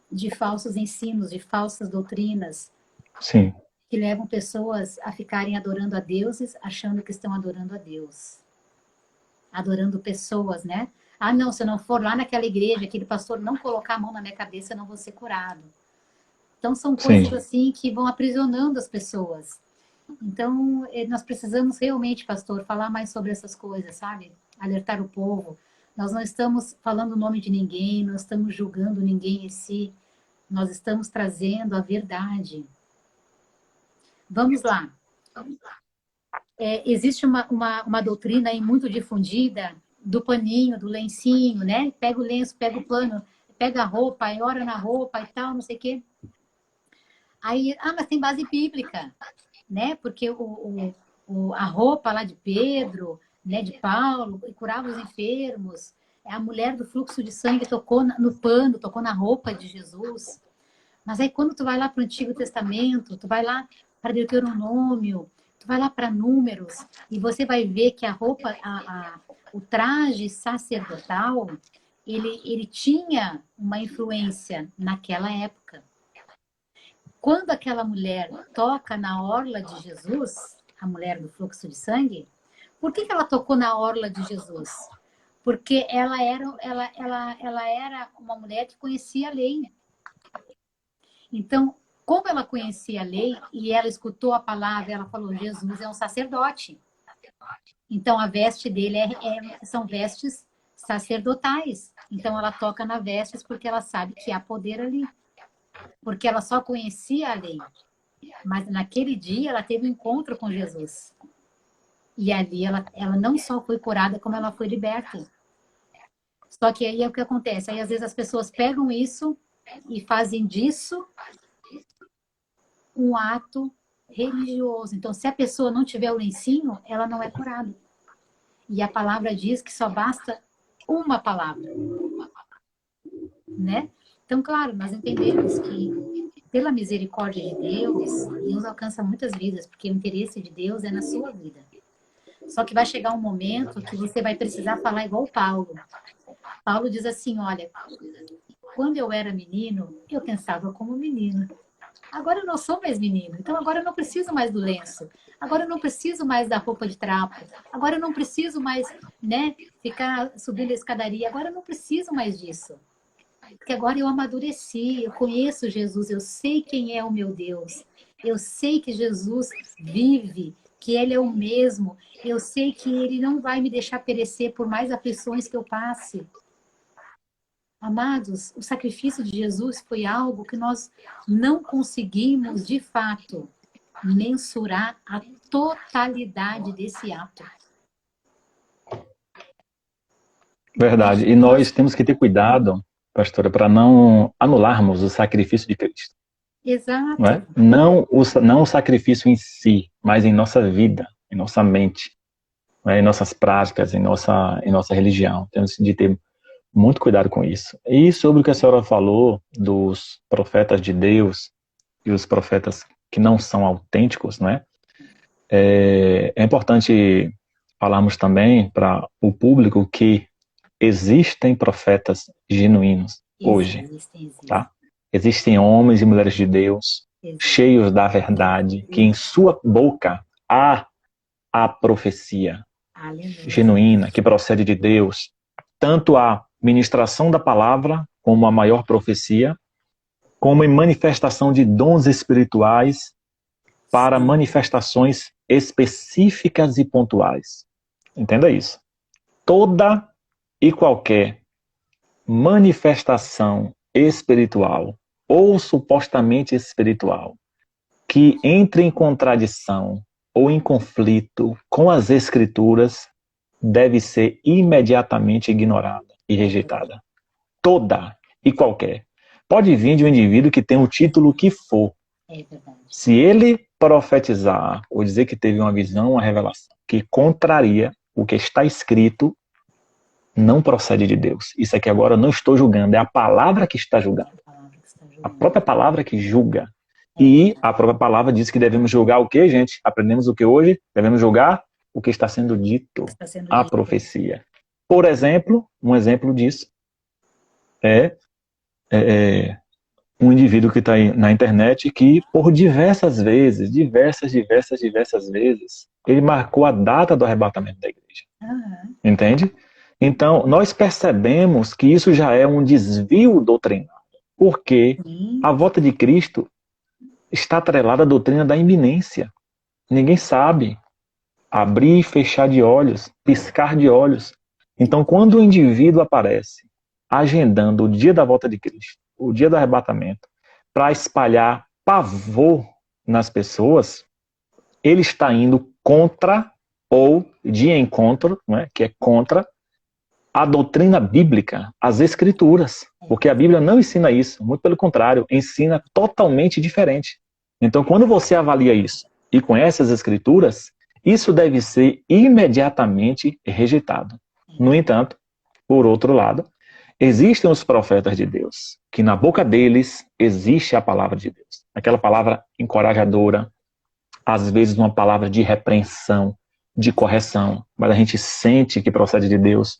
de falsos ensinos, de falsas doutrinas, sim, que levam pessoas a ficarem adorando a deuses, achando que estão adorando a Deus. Adorando pessoas, né? Não, se eu não for lá naquela igreja, aquele pastor não colocar a mão na minha cabeça, eu não vou ser curado. Então, são coisas sim. assim que vão aprisionando as pessoas. Então, nós precisamos realmente, pastor, falar mais sobre essas coisas, sabe? Alertar o povo. Nós não estamos falando o nome de ninguém, não estamos julgando ninguém em si. Nós estamos trazendo a verdade. Vamos lá. Existe uma doutrina aí muito difundida do paninho, do lencinho, né? Pega o lenço, pega o pano, pega a roupa, e ora na roupa e tal, não sei o quê. Aí, mas tem base bíblica, né? Porque a roupa lá de Pedro, né, de Paulo, curava os enfermos. A mulher do fluxo de sangue tocou no pano, tocou na roupa de Jesus. Mas aí quando tu vai lá para o Antigo Testamento, tu vai lá para Deuteronômio, tu vai lá para Números, e você vai ver que a roupa, o traje sacerdotal, ele tinha uma influência naquela época. Quando aquela mulher toca na orla de Jesus, a mulher do fluxo de sangue, por que ela tocou na orla de Jesus? Porque ela era uma mulher que conhecia a lei. Então, como ela conhecia a lei e ela escutou a palavra, ela falou: Jesus é um sacerdote. Então, a veste dele são vestes sacerdotais. Então, ela toca na vestes porque ela sabe que há poder ali. Porque ela só conhecia a lei. Mas naquele dia ela teve um encontro com Jesus. E ali ela não só foi curada, como ela foi liberta. Só que aí é o que acontece. Aí às vezes as pessoas pegam isso e fazem disso um ato religioso. Então, se a pessoa não tiver o lencinho, ela não é curada. E a palavra diz que só basta uma palavra, né? Então, claro, nós entendemos que pela misericórdia de Deus, Deus alcança muitas vidas, porque o interesse de Deus é na sua vida. Só que vai chegar um momento que você vai precisar falar igual Paulo. Paulo diz assim, olha, quando eu era menino, eu pensava como menino. Agora eu não sou mais menino, então agora eu não preciso mais do lenço. Agora eu não preciso mais da roupa de trapo. Agora eu não preciso mais, né, ficar subindo a escadaria. Agora eu não preciso mais disso. Porque agora eu amadureci, eu conheço Jesus, eu sei quem é o meu Deus. Eu sei que Jesus vive, que Ele é o mesmo. Eu sei que Ele não vai me deixar perecer por mais aflições que eu passe. Amados, o sacrifício de Jesus foi algo que nós não conseguimos, de fato, mensurar a totalidade desse ato. Verdade. E nós temos que ter cuidado, pastora, para não anularmos o sacrifício de Cristo. Não Exato. é? Não o sacrifício em si, mas em nossa vida, em nossa mente. né, em nossas práticas, em nossa religião. Temos de ter muito cuidado com isso. E sobre o que a senhora falou dos profetas de Deus e os profetas que não são autênticos, né? É importante falarmos também para o público que existem profetas genuínos hoje, tá? Existem homens e mulheres de Deus cheios da verdade, que em sua boca há a profecia genuína, que procede de Deus, tanto a ministração da palavra, como a maior profecia, como em manifestação de dons espirituais para manifestações específicas e pontuais. Entenda isso. Toda e qualquer manifestação espiritual ou supostamente espiritual que entre em contradição ou em conflito com as Escrituras deve ser imediatamente ignorada e rejeitada. Toda e qualquer. Pode vir de um indivíduo que tem o título que for. Se ele profetizar ou dizer que teve uma visão, uma revelação que contraria o que está escrito, não procede de Deus. Isso aqui agora eu não estou julgando, é a palavra que está julgando. A própria palavra que julga. E a própria palavra diz que devemos julgar o que, gente? Aprendemos o que hoje? Devemos julgar o que está sendo dito, a profecia. Por exemplo, um exemplo disso é um indivíduo que está aí na internet que por diversas vezes, ele marcou a data do arrebatamento da igreja. Entende? Então, nós percebemos que isso já é um desvio doutrinário, porque a volta de Cristo está atrelada à doutrina da iminência. Ninguém sabe abrir e fechar de olhos, piscar de olhos. Então, quando o indivíduo aparece agendando o dia da volta de Cristo, o dia do arrebatamento, para espalhar pavor nas pessoas, ele está indo contra ou de encontro, né, que é contra a doutrina bíblica, as escrituras, porque a Bíblia não ensina isso, muito pelo contrário, ensina totalmente diferente. Então, quando você avalia isso e conhece as escrituras, isso deve ser imediatamente rejeitado. No entanto, por outro lado, existem os profetas de Deus, que na boca deles existe a palavra de Deus, aquela palavra encorajadora, às vezes uma palavra de repreensão, de correção, mas a gente sente que procede de Deus,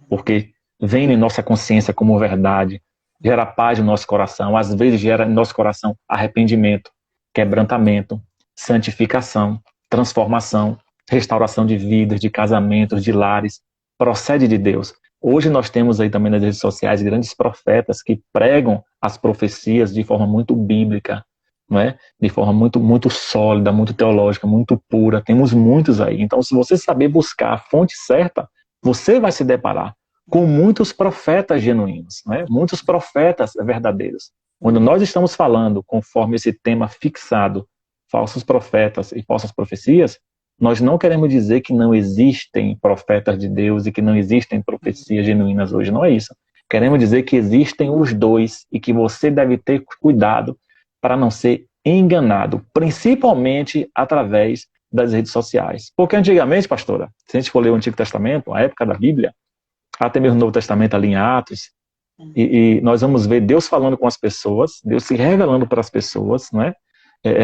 porque vem em nossa consciência como verdade, gera paz no nosso coração, às vezes gera em nosso coração arrependimento, quebrantamento, santificação, transformação, restauração de vidas, de casamentos, de lares, procede de Deus. Hoje nós temos aí também nas redes sociais grandes profetas que pregam as profecias de forma muito bíblica, não é? De forma muito sólida, muito teológica, muito pura. Temos muitos aí. Então, se você saber buscar a fonte certa, você vai se deparar com muitos profetas genuínos, né? Muitos profetas verdadeiros. Quando nós estamos falando, conforme esse tema fixado, falsos profetas e falsas profecias, nós não queremos dizer que não existem profetas de Deus e que não existem profecias genuínas hoje. Não é isso. Queremos dizer que existem os dois e que você deve ter cuidado para não ser enganado, principalmente através das redes sociais. Porque antigamente, pastora, se a gente for ler o Antigo Testamento, a época da Bíblia, até mesmo o Novo Testamento ali em Atos, e nós vamos ver Deus falando com as pessoas, Deus se revelando para as pessoas, não é?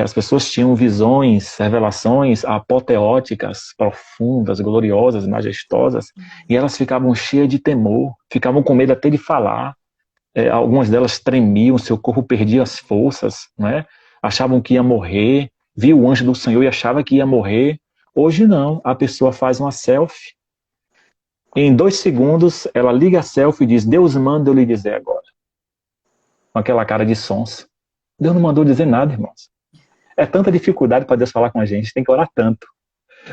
As pessoas tinham visões, revelações apoteóticas, profundas, gloriosas, majestosas, e elas ficavam cheias de temor, ficavam com medo até de falar. Algumas delas tremiam, seu corpo perdia as forças, né? Achavam que ia morrer, viu o anjo do Senhor e achava que ia morrer. Hoje não, a pessoa faz uma selfie, em 2 segundos ela liga a selfie e diz: Deus manda eu lhe dizer agora. Com aquela cara de sonso. Deus não mandou dizer nada, irmãos. É tanta dificuldade para Deus falar com a gente, tem que orar tanto,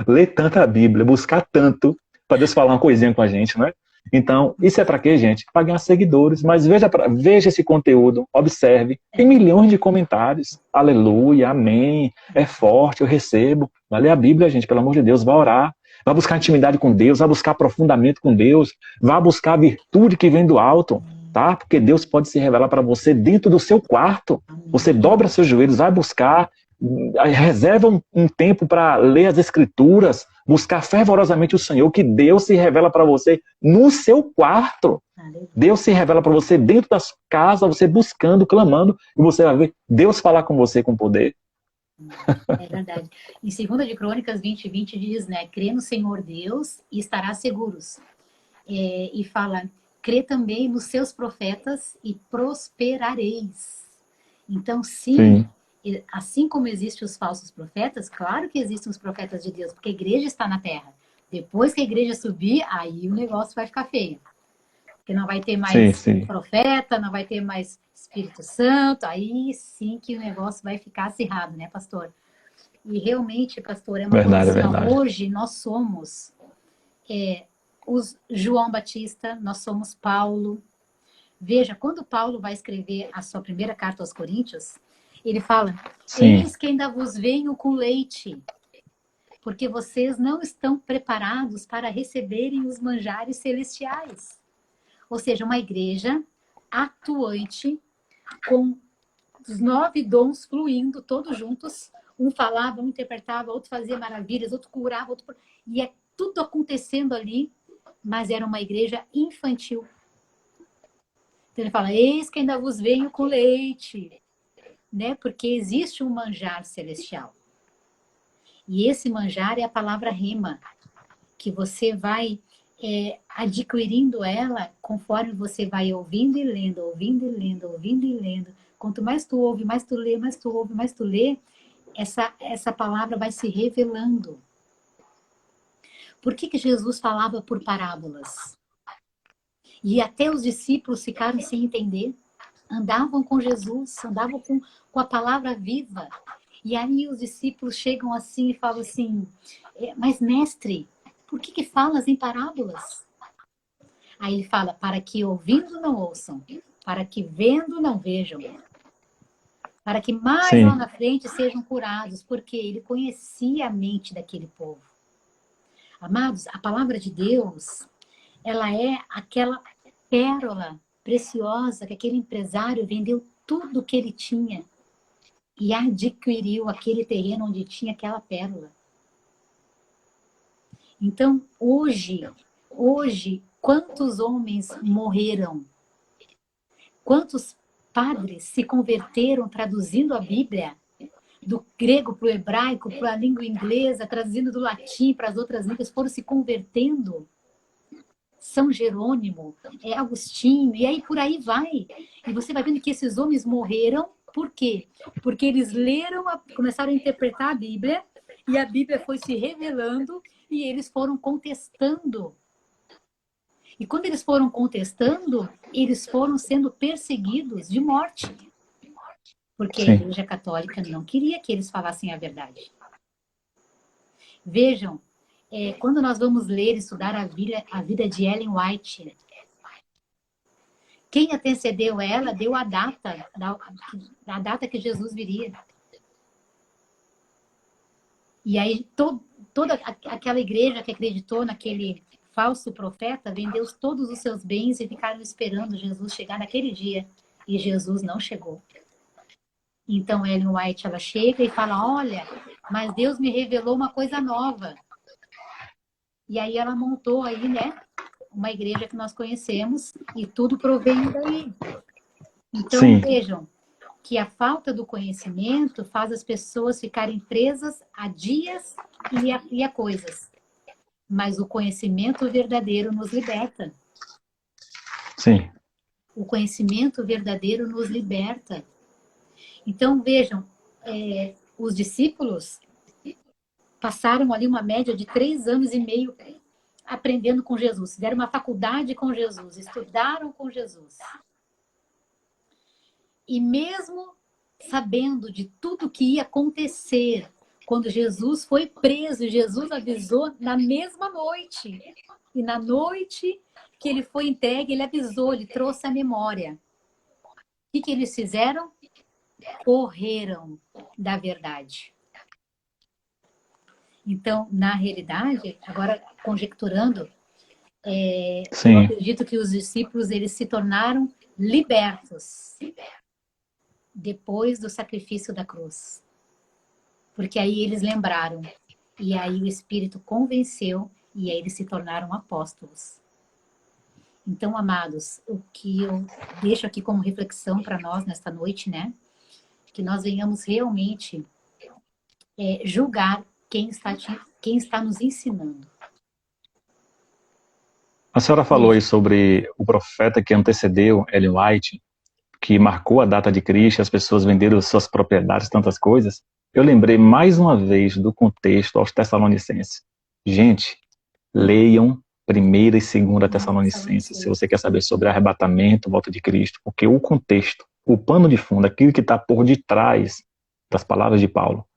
ler tanto a Bíblia, buscar tanto para Deus falar uma coisinha com a gente, não é? Então, isso é para quê, gente? Para ganhar seguidores. Mas veja esse conteúdo, observe. Tem milhões de comentários. Aleluia, amém, é forte, eu recebo. Vai ler a Bíblia, gente, pelo amor de Deus, vai orar. Vai buscar intimidade com Deus, vai buscar aprofundamento com Deus, vai buscar a virtude que vem do alto, tá? Porque Deus pode se revelar para você dentro do seu quarto. Você dobra seus joelhos, vai buscar Reserva um tempo para ler as Escrituras, buscar fervorosamente o Senhor, que Deus se revela para você no seu quarto. Deus se revela para você dentro das casas, você buscando, clamando, e você vai ver Deus falar com você com poder. É verdade. Em 2 de Crônicas 20:20 diz, né? Crê no Senhor Deus e estarás seguros. E fala, crê também nos seus profetas e prosperareis. Então, sim, assim como existem os falsos profetas, claro que existem os profetas de Deus, porque a igreja está na terra. Depois que a igreja subir, aí o negócio vai ficar feio. Porque não vai ter mais profeta, não vai ter mais Espírito Santo, aí sim que o negócio vai ficar acirrado, né, pastor? E realmente, pastor, é uma Verdade, coisa assim, verdade. hoje nós somos os João Batista, nós somos Paulo. Veja, quando Paulo vai escrever a sua primeira carta aos Coríntios, ele fala, eis que ainda vos venho com leite, porque vocês não estão preparados para receberem os manjares celestiais. Ou seja, uma igreja atuante, com os 9 dons fluindo, todos juntos. Um falava, um interpretava, outro fazia maravilhas, outro curava, outro... E é tudo acontecendo ali, mas era uma igreja infantil. Então ele fala, eis que ainda vos venho com leite, né? Porque existe um manjar celestial. E esse manjar é a palavra rema, que você vai adquirindo ela conforme você vai ouvindo e lendo, ouvindo e lendo, ouvindo e lendo. Quanto mais tu ouve, mais tu lê, mais tu ouve, mais tu lê, essa palavra vai se revelando. Por que Jesus falava por parábolas? E até os discípulos ficaram sem entender. Andavam com Jesus, andavam com a palavra viva. E aí os discípulos chegam assim e falam assim, mas mestre, por que falas em parábolas? Aí ele fala, para que ouvindo não ouçam, para que vendo não vejam, para que mais lá na frente sejam curados, porque ele conhecia a mente daquele povo. Amados, a palavra de Deus, ela é aquela pérola preciosa que aquele empresário vendeu tudo que ele tinha e adquiriu aquele terreno onde tinha aquela pérola. Então, hoje, quantos homens morreram? Quantos padres se converteram traduzindo a Bíblia do grego para o hebraico, para a língua inglesa, traduzindo do latim para as outras línguas, foram se convertendo? São Jerônimo, Agostinho, e aí por aí vai. E você vai vendo que esses homens morreram, por quê? Porque eles leram, começaram a interpretar a Bíblia, e a Bíblia foi se revelando, e eles foram contestando. E quando eles foram contestando, eles foram sendo perseguidos de morte. Porque a Igreja Católica não queria que eles falassem a verdade. Vejam, quando nós vamos ler e estudar a vida de Ellen White, quem antecedeu ela deu a data que Jesus viria. E aí toda aquela igreja que acreditou naquele falso profeta vendeu todos os seus bens e ficaram esperando Jesus chegar naquele dia. E Jesus não chegou. Então Ellen White, ela chega e fala, olha, mas Deus me revelou uma coisa nova. E aí ela montou aí, né, uma igreja que nós conhecemos e tudo provém daí. Então vejam que a falta do conhecimento faz as pessoas ficarem presas a dias e a coisas. Mas o conhecimento verdadeiro nos liberta. Sim. O conhecimento verdadeiro nos liberta. Então, vejam, os discípulos passaram ali uma média de 3 anos e meio aprendendo com Jesus. Fizeram uma faculdade com Jesus, estudaram com Jesus. E mesmo sabendo de tudo que ia acontecer, quando Jesus foi preso, Jesus avisou na mesma noite. E na noite que ele foi entregue, ele avisou, ele trouxe a memória. O que eles fizeram? Correram da verdade. Então, na realidade, agora conjecturando, eu acredito que os discípulos eles se tornaram libertos depois do sacrifício da cruz. Porque aí eles lembraram. E aí o Espírito convenceu e aí eles se tornaram apóstolos. Então, amados, o que eu deixo aqui como reflexão para nós nesta noite, né? Que nós venhamos realmente julgar quem está nos ensinando. A senhora falou aí sobre o profeta que antecedeu Ellen White, que marcou a data de Cristo, as pessoas venderam suas propriedades, tantas coisas. Eu lembrei mais uma vez do contexto aos Tessalonicenses. Gente, leiam 1ª e 2ª Tessalonicenses, se você quer saber sobre arrebatamento, volta de Cristo, porque o contexto, o pano de fundo, aquilo que está por detrás das palavras de Paulo,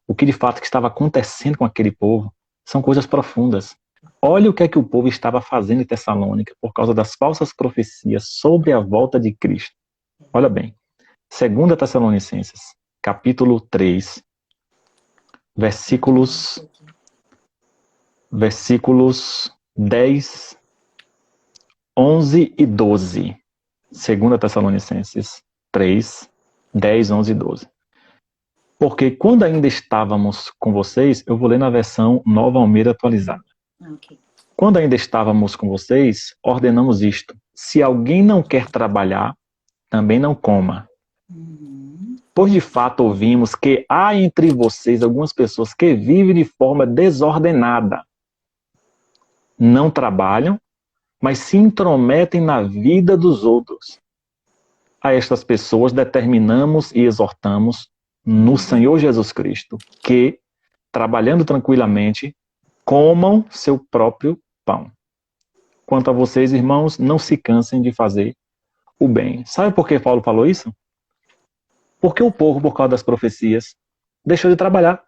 o que de fato que estava acontecendo com aquele povo, são coisas profundas. Olha o que é que o povo estava fazendo em Tessalônica por causa das falsas profecias sobre a volta de Cristo. Olha bem, 2ª Tessalonicenses, capítulo 3, versículos 10, 11 e 12. 2ª Tessalonicenses 3, 10, 11 e 12. Porque quando ainda estávamos com vocês, eu vou ler na versão Nova Almeida atualizada. Okay. Quando ainda estávamos com vocês, ordenamos isto. Se alguém não quer trabalhar, também não coma. Pois de fato ouvimos que há entre vocês algumas pessoas que vivem de forma desordenada. Não trabalham, mas se intrometem na vida dos outros. A estas pessoas determinamos e exortamos no Senhor Jesus Cristo que, trabalhando tranquilamente, comam seu próprio pão. Quanto a vocês, irmãos, não se cansem de fazer o bem. Sabe por que Paulo falou isso? Porque o povo, por causa das profecias, deixou de trabalhar.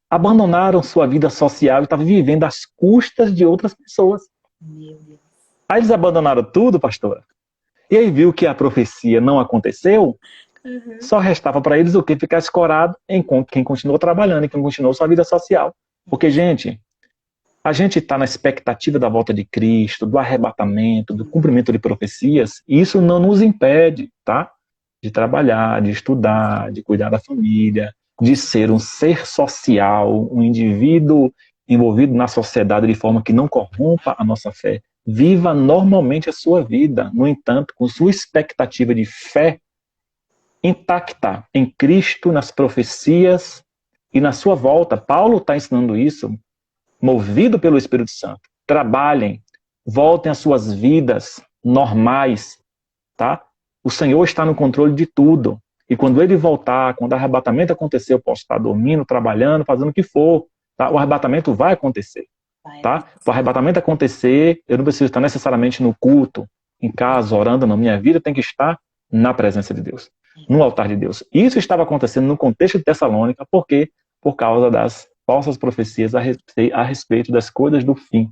Abandonaram sua vida social e estavam vivendo às custas de outras pessoas. Meu Deus. Aí eles abandonaram tudo, pastora. E aí viu que a profecia não aconteceu, só restava para eles o que? Ficar escorado em quem continuou trabalhando e quem continuou sua vida social. Porque, gente, a gente está na expectativa da volta de Cristo, do arrebatamento, do cumprimento de profecias, e isso não nos impede, tá? De trabalhar, de estudar, de cuidar da família, de ser um ser social, um indivíduo envolvido na sociedade de forma que não corrompa a nossa fé. Viva normalmente a sua vida, no entanto, com sua expectativa de fé intacta em Cristo, nas profecias e na sua volta. Paulo está ensinando isso, movido pelo Espírito Santo. Trabalhem, voltem às suas vidas normais, tá? O Senhor está no controle de tudo. E quando ele voltar, quando o arrebatamento acontecer, eu posso estar dormindo, trabalhando, fazendo o que for. Tá? O arrebatamento vai acontecer. Tá? Para o arrebatamento acontecer, eu não preciso estar necessariamente no culto, em casa, orando, não. Minha vida tem que estar na presença de Deus, no altar de Deus. Isso estava acontecendo no contexto de Tessalônica, por quê? Por causa das falsas profecias a respeito das coisas do fim,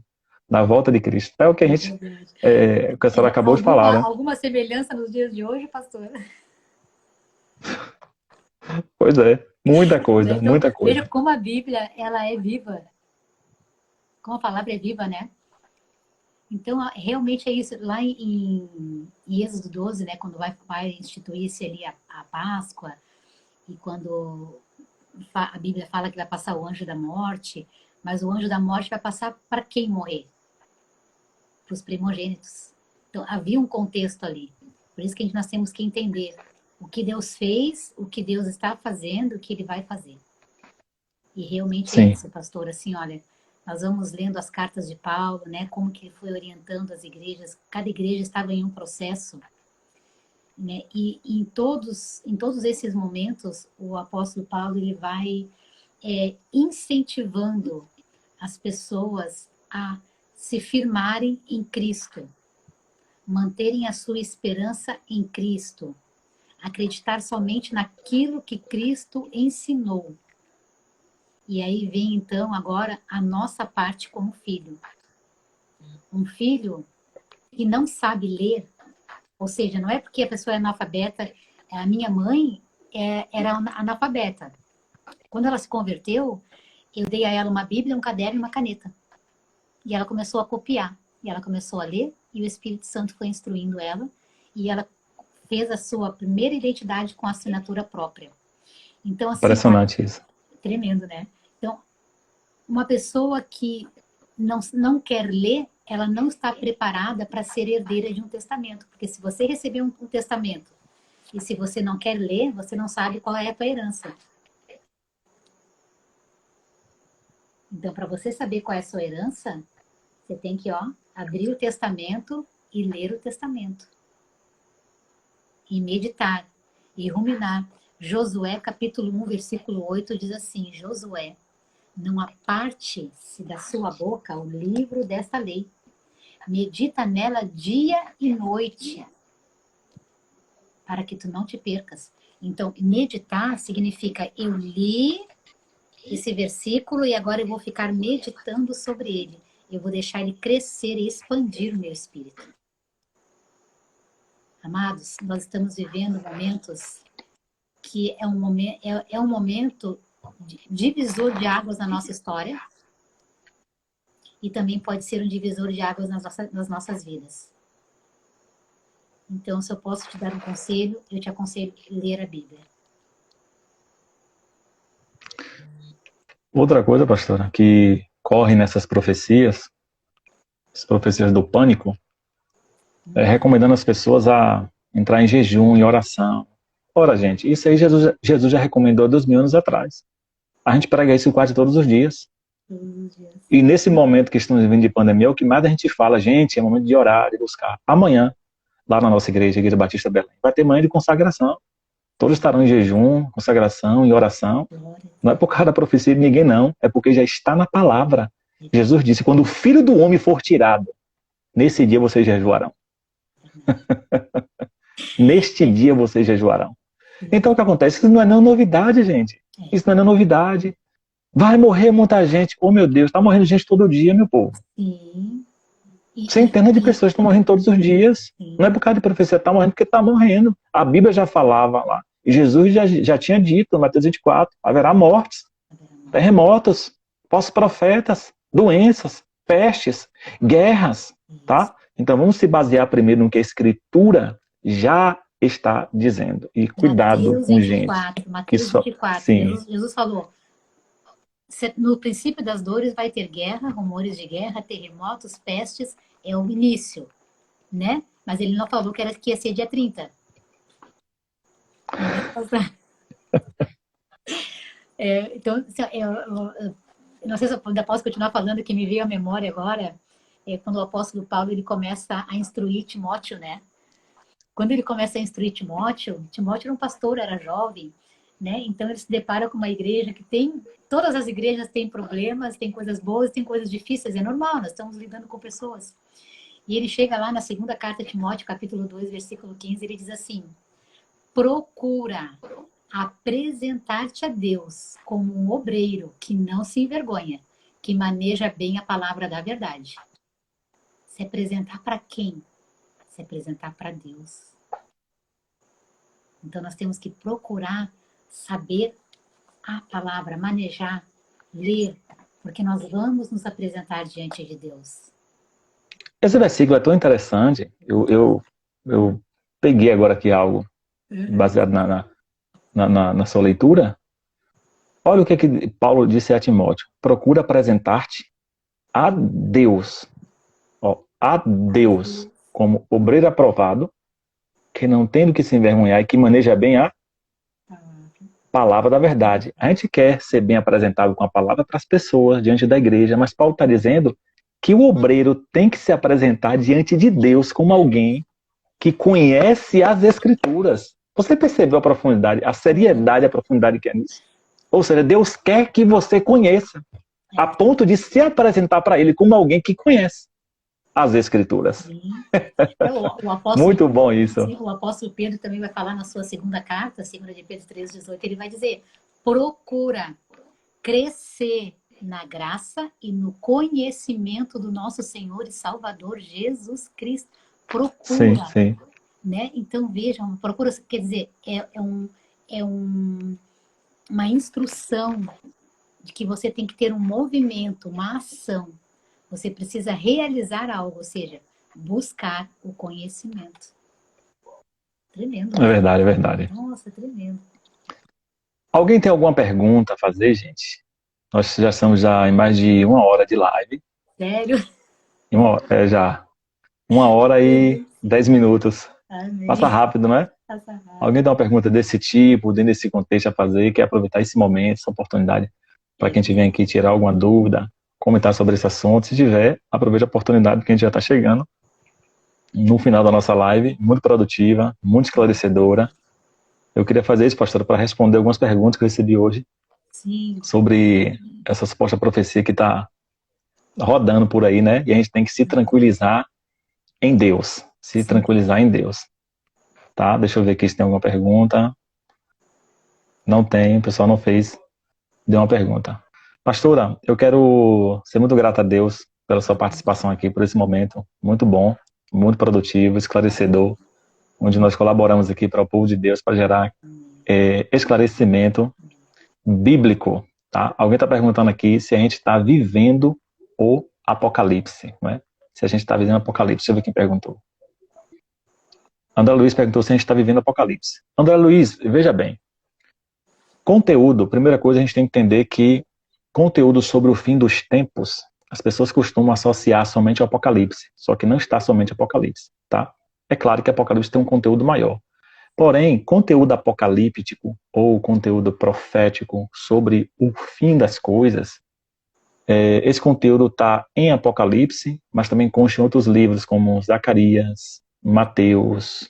da volta de Cristo. É o que a gente, o que a senhora acabou de falar, né? Alguma semelhança nos dias de hoje, pastor? Pois é, muita coisa, então, muita coisa. Veja como a Bíblia, ela é viva. Como a palavra é viva, né? Então, realmente é isso. Lá em Êxodo 12, né, quando vai instituir-se ali a Páscoa, e quando a Bíblia fala que vai passar o anjo da morte, mas o anjo da morte vai passar para quem morrer? Para os primogênitos. Então, havia um contexto ali. Por isso que nós temos que entender o que Deus fez, o que Deus está fazendo, o que Ele vai fazer. E realmente é isso, pastor. Assim, olha, nós vamos lendo as cartas de Paulo, né? Como que ele foi orientando as igrejas. Cada igreja estava em um processo, né? E em todos esses momentos, o apóstolo Paulo ele vai incentivando as pessoas a se firmarem em Cristo, manterem a sua esperança em Cristo, acreditar somente naquilo que Cristo ensinou. E aí vem, então, agora a nossa parte como filho. Um filho que não sabe ler, ou seja, não é porque a pessoa é analfabeta. A minha mãe era analfabeta. Quando ela se converteu, eu dei a ela uma Bíblia, um caderno e uma caneta. E ela começou a copiar. E ela começou a ler, e o Espírito Santo foi instruindo ela, e ela fez a sua primeira identidade com a assinatura própria. Então, assim, impressionante isso. Tremendo, né? Então, uma pessoa que não quer ler, ela não está preparada para ser herdeira de um testamento. Porque se você receber um testamento e se você não quer ler, você não sabe qual é a tua herança. Então, para você saber qual é a sua herança, você tem que, abrir o testamento e ler o testamento. E meditar, e ruminar. Josué, capítulo 1, versículo 8, diz assim, Josué, não aparte-se da sua boca o livro desta lei. Medita nela dia e noite, para que tu não te percas. Então, meditar significa eu li esse versículo e agora eu vou ficar meditando sobre ele. Eu vou deixar ele crescer e expandir o meu espírito. Amados, nós estamos vivendo momentos que é um momento divisor de águas na nossa história e também pode ser um divisor de águas nas nossas vidas. Então, se eu posso te dar um conselho, eu te aconselho a ler a Bíblia. Outra coisa, pastora, que corre nessas profecias, as profecias do pânico, é recomendando as pessoas a entrar em jejum, em oração. Ora, gente, isso aí Jesus já recomendou 2000 anos atrás. A gente prega isso quase todos os dias. E nesse momento que estamos vivendo de pandemia, o que mais a gente fala, gente, é momento de orar, de buscar. Amanhã, lá na nossa igreja, Igreja Batista Belém, vai ter manhã de consagração. Todos estarão em jejum, consagração e oração. Não é por causa da profecia de ninguém, não. É porque já está na palavra. Jesus disse, quando o Filho do Homem for tirado, nesse dia vocês jejuarão. Neste dia vocês jejuarão. Então o que acontece? Isso não é não novidade, gente. Isso não é não novidade. Vai morrer muita gente. Oh, meu Deus, está morrendo gente todo dia, meu povo. Sim. Centenas de pessoas estão morrendo todos os dias. Não é por causa de profecia, está morrendo porque está morrendo. A Bíblia já falava lá. E Jesus já tinha dito, em Mateus 24, haverá mortes, terremotos, falsos profetas, doenças, pestes, guerras, tá? Então vamos se basear primeiro no que a Escritura já está dizendo. E cuidado Mateus com 24, gente. Mateus 24, Sim. Jesus falou, no princípio das dores vai ter guerra, rumores de guerra, terremotos, pestes, é o início, né? Mas ele não falou que ia ser dia 30. Então, eu não sei se eu ainda posso continuar falando, que me veio à memória agora, quando o apóstolo Paulo ele começa a instruir Timóteo, né? Quando ele começa a instruir Timóteo era um pastor, era jovem, né? Então ele se depara com uma igreja que todas as igrejas têm problemas, tem coisas boas, tem coisas difíceis, é normal, nós estamos lidando com pessoas. E ele chega lá na segunda carta de Timóteo, capítulo 2, versículo 15, ele diz assim, procura apresentar-te a Deus como um obreiro que não se envergonha, que maneja bem a palavra da verdade. Se apresentar para quem? Se apresentar para Deus. Então nós temos que procurar saber a palavra, manejar, ler, porque nós vamos nos apresentar diante de Deus. Esse versículo é tão interessante. Eu peguei agora aqui algo baseado na sua leitura. Olha o que Paulo disse a Timóteo. Procura apresentar-te a Deus. A Deus como obreiro aprovado, que não tem do que se envergonhar e que maneja bem a palavra da verdade. A gente quer ser bem apresentado com a palavra para as pessoas, diante da igreja, mas Paulo está dizendo que o obreiro tem que se apresentar diante de Deus como alguém que conhece as Escrituras. Você percebeu a profundidade, a seriedade, a profundidade que é nisso? Ou seja, Deus quer que você conheça, a ponto de se apresentar para Ele como alguém que conhece as Escrituras. Muito bom isso. Sim, o apóstolo Pedro também vai falar na sua segunda carta, 2 de Pedro 3,18, ele vai dizer, procura crescer na graça e no conhecimento do nosso Senhor e Salvador Jesus Cristo. Procura. Sim. Né? Então, vejam, procura, quer dizer, uma instrução de que você tem que ter um movimento, uma ação. Você precisa realizar algo, ou seja, buscar o conhecimento. Tremendo. É verdade, é verdade. Nossa, tremendo. Alguém tem alguma pergunta a fazer, gente? Nós já estamos já em mais de 1 hora de live. Sério? Já 1 hora e 10 minutos. Passa Amém. rápido, né? Passa Alguém tem rápido. uma pergunta desse tipo, dentro desse contexto a fazer, quer aproveitar esse momento, essa oportunidade, para quem tiver aqui tirar alguma dúvida, comentar sobre esse assunto. Se tiver, aproveite a oportunidade, porque a gente já está chegando no final da nossa live, muito produtiva, muito esclarecedora. Eu queria fazer isso, pastor, para responder algumas perguntas que eu recebi hoje Sim. sobre essa suposta profecia que está rodando por aí, né? E a gente tem que se tranquilizar em Deus. Se Sim. tranquilizar em Deus. Tá? Deixa eu ver aqui se tem alguma pergunta. Não tem, o pessoal não fez. Deu uma pergunta. Pastora, eu quero ser muito grato a Deus pela sua participação aqui, por esse momento. Muito bom, muito produtivo, esclarecedor, onde nós colaboramos aqui para o povo de Deus para gerar esclarecimento bíblico. Tá? Alguém está perguntando aqui se a gente está vivendo o Apocalipse. Né? Se a gente está vivendo o Apocalipse. Deixa eu ver quem perguntou. André Luiz perguntou se a gente está vivendo o Apocalipse. André Luiz, veja bem. Conteúdo, primeira coisa, a gente tem que entender que conteúdo sobre o fim dos tempos, as pessoas costumam associar somente ao Apocalipse, só que não está somente ao Apocalipse, tá? É claro que Apocalipse tem um conteúdo maior. Porém, conteúdo apocalíptico ou conteúdo profético sobre o fim das coisas, esse conteúdo está em Apocalipse, mas também consta em outros livros, como Zacarias, Mateus,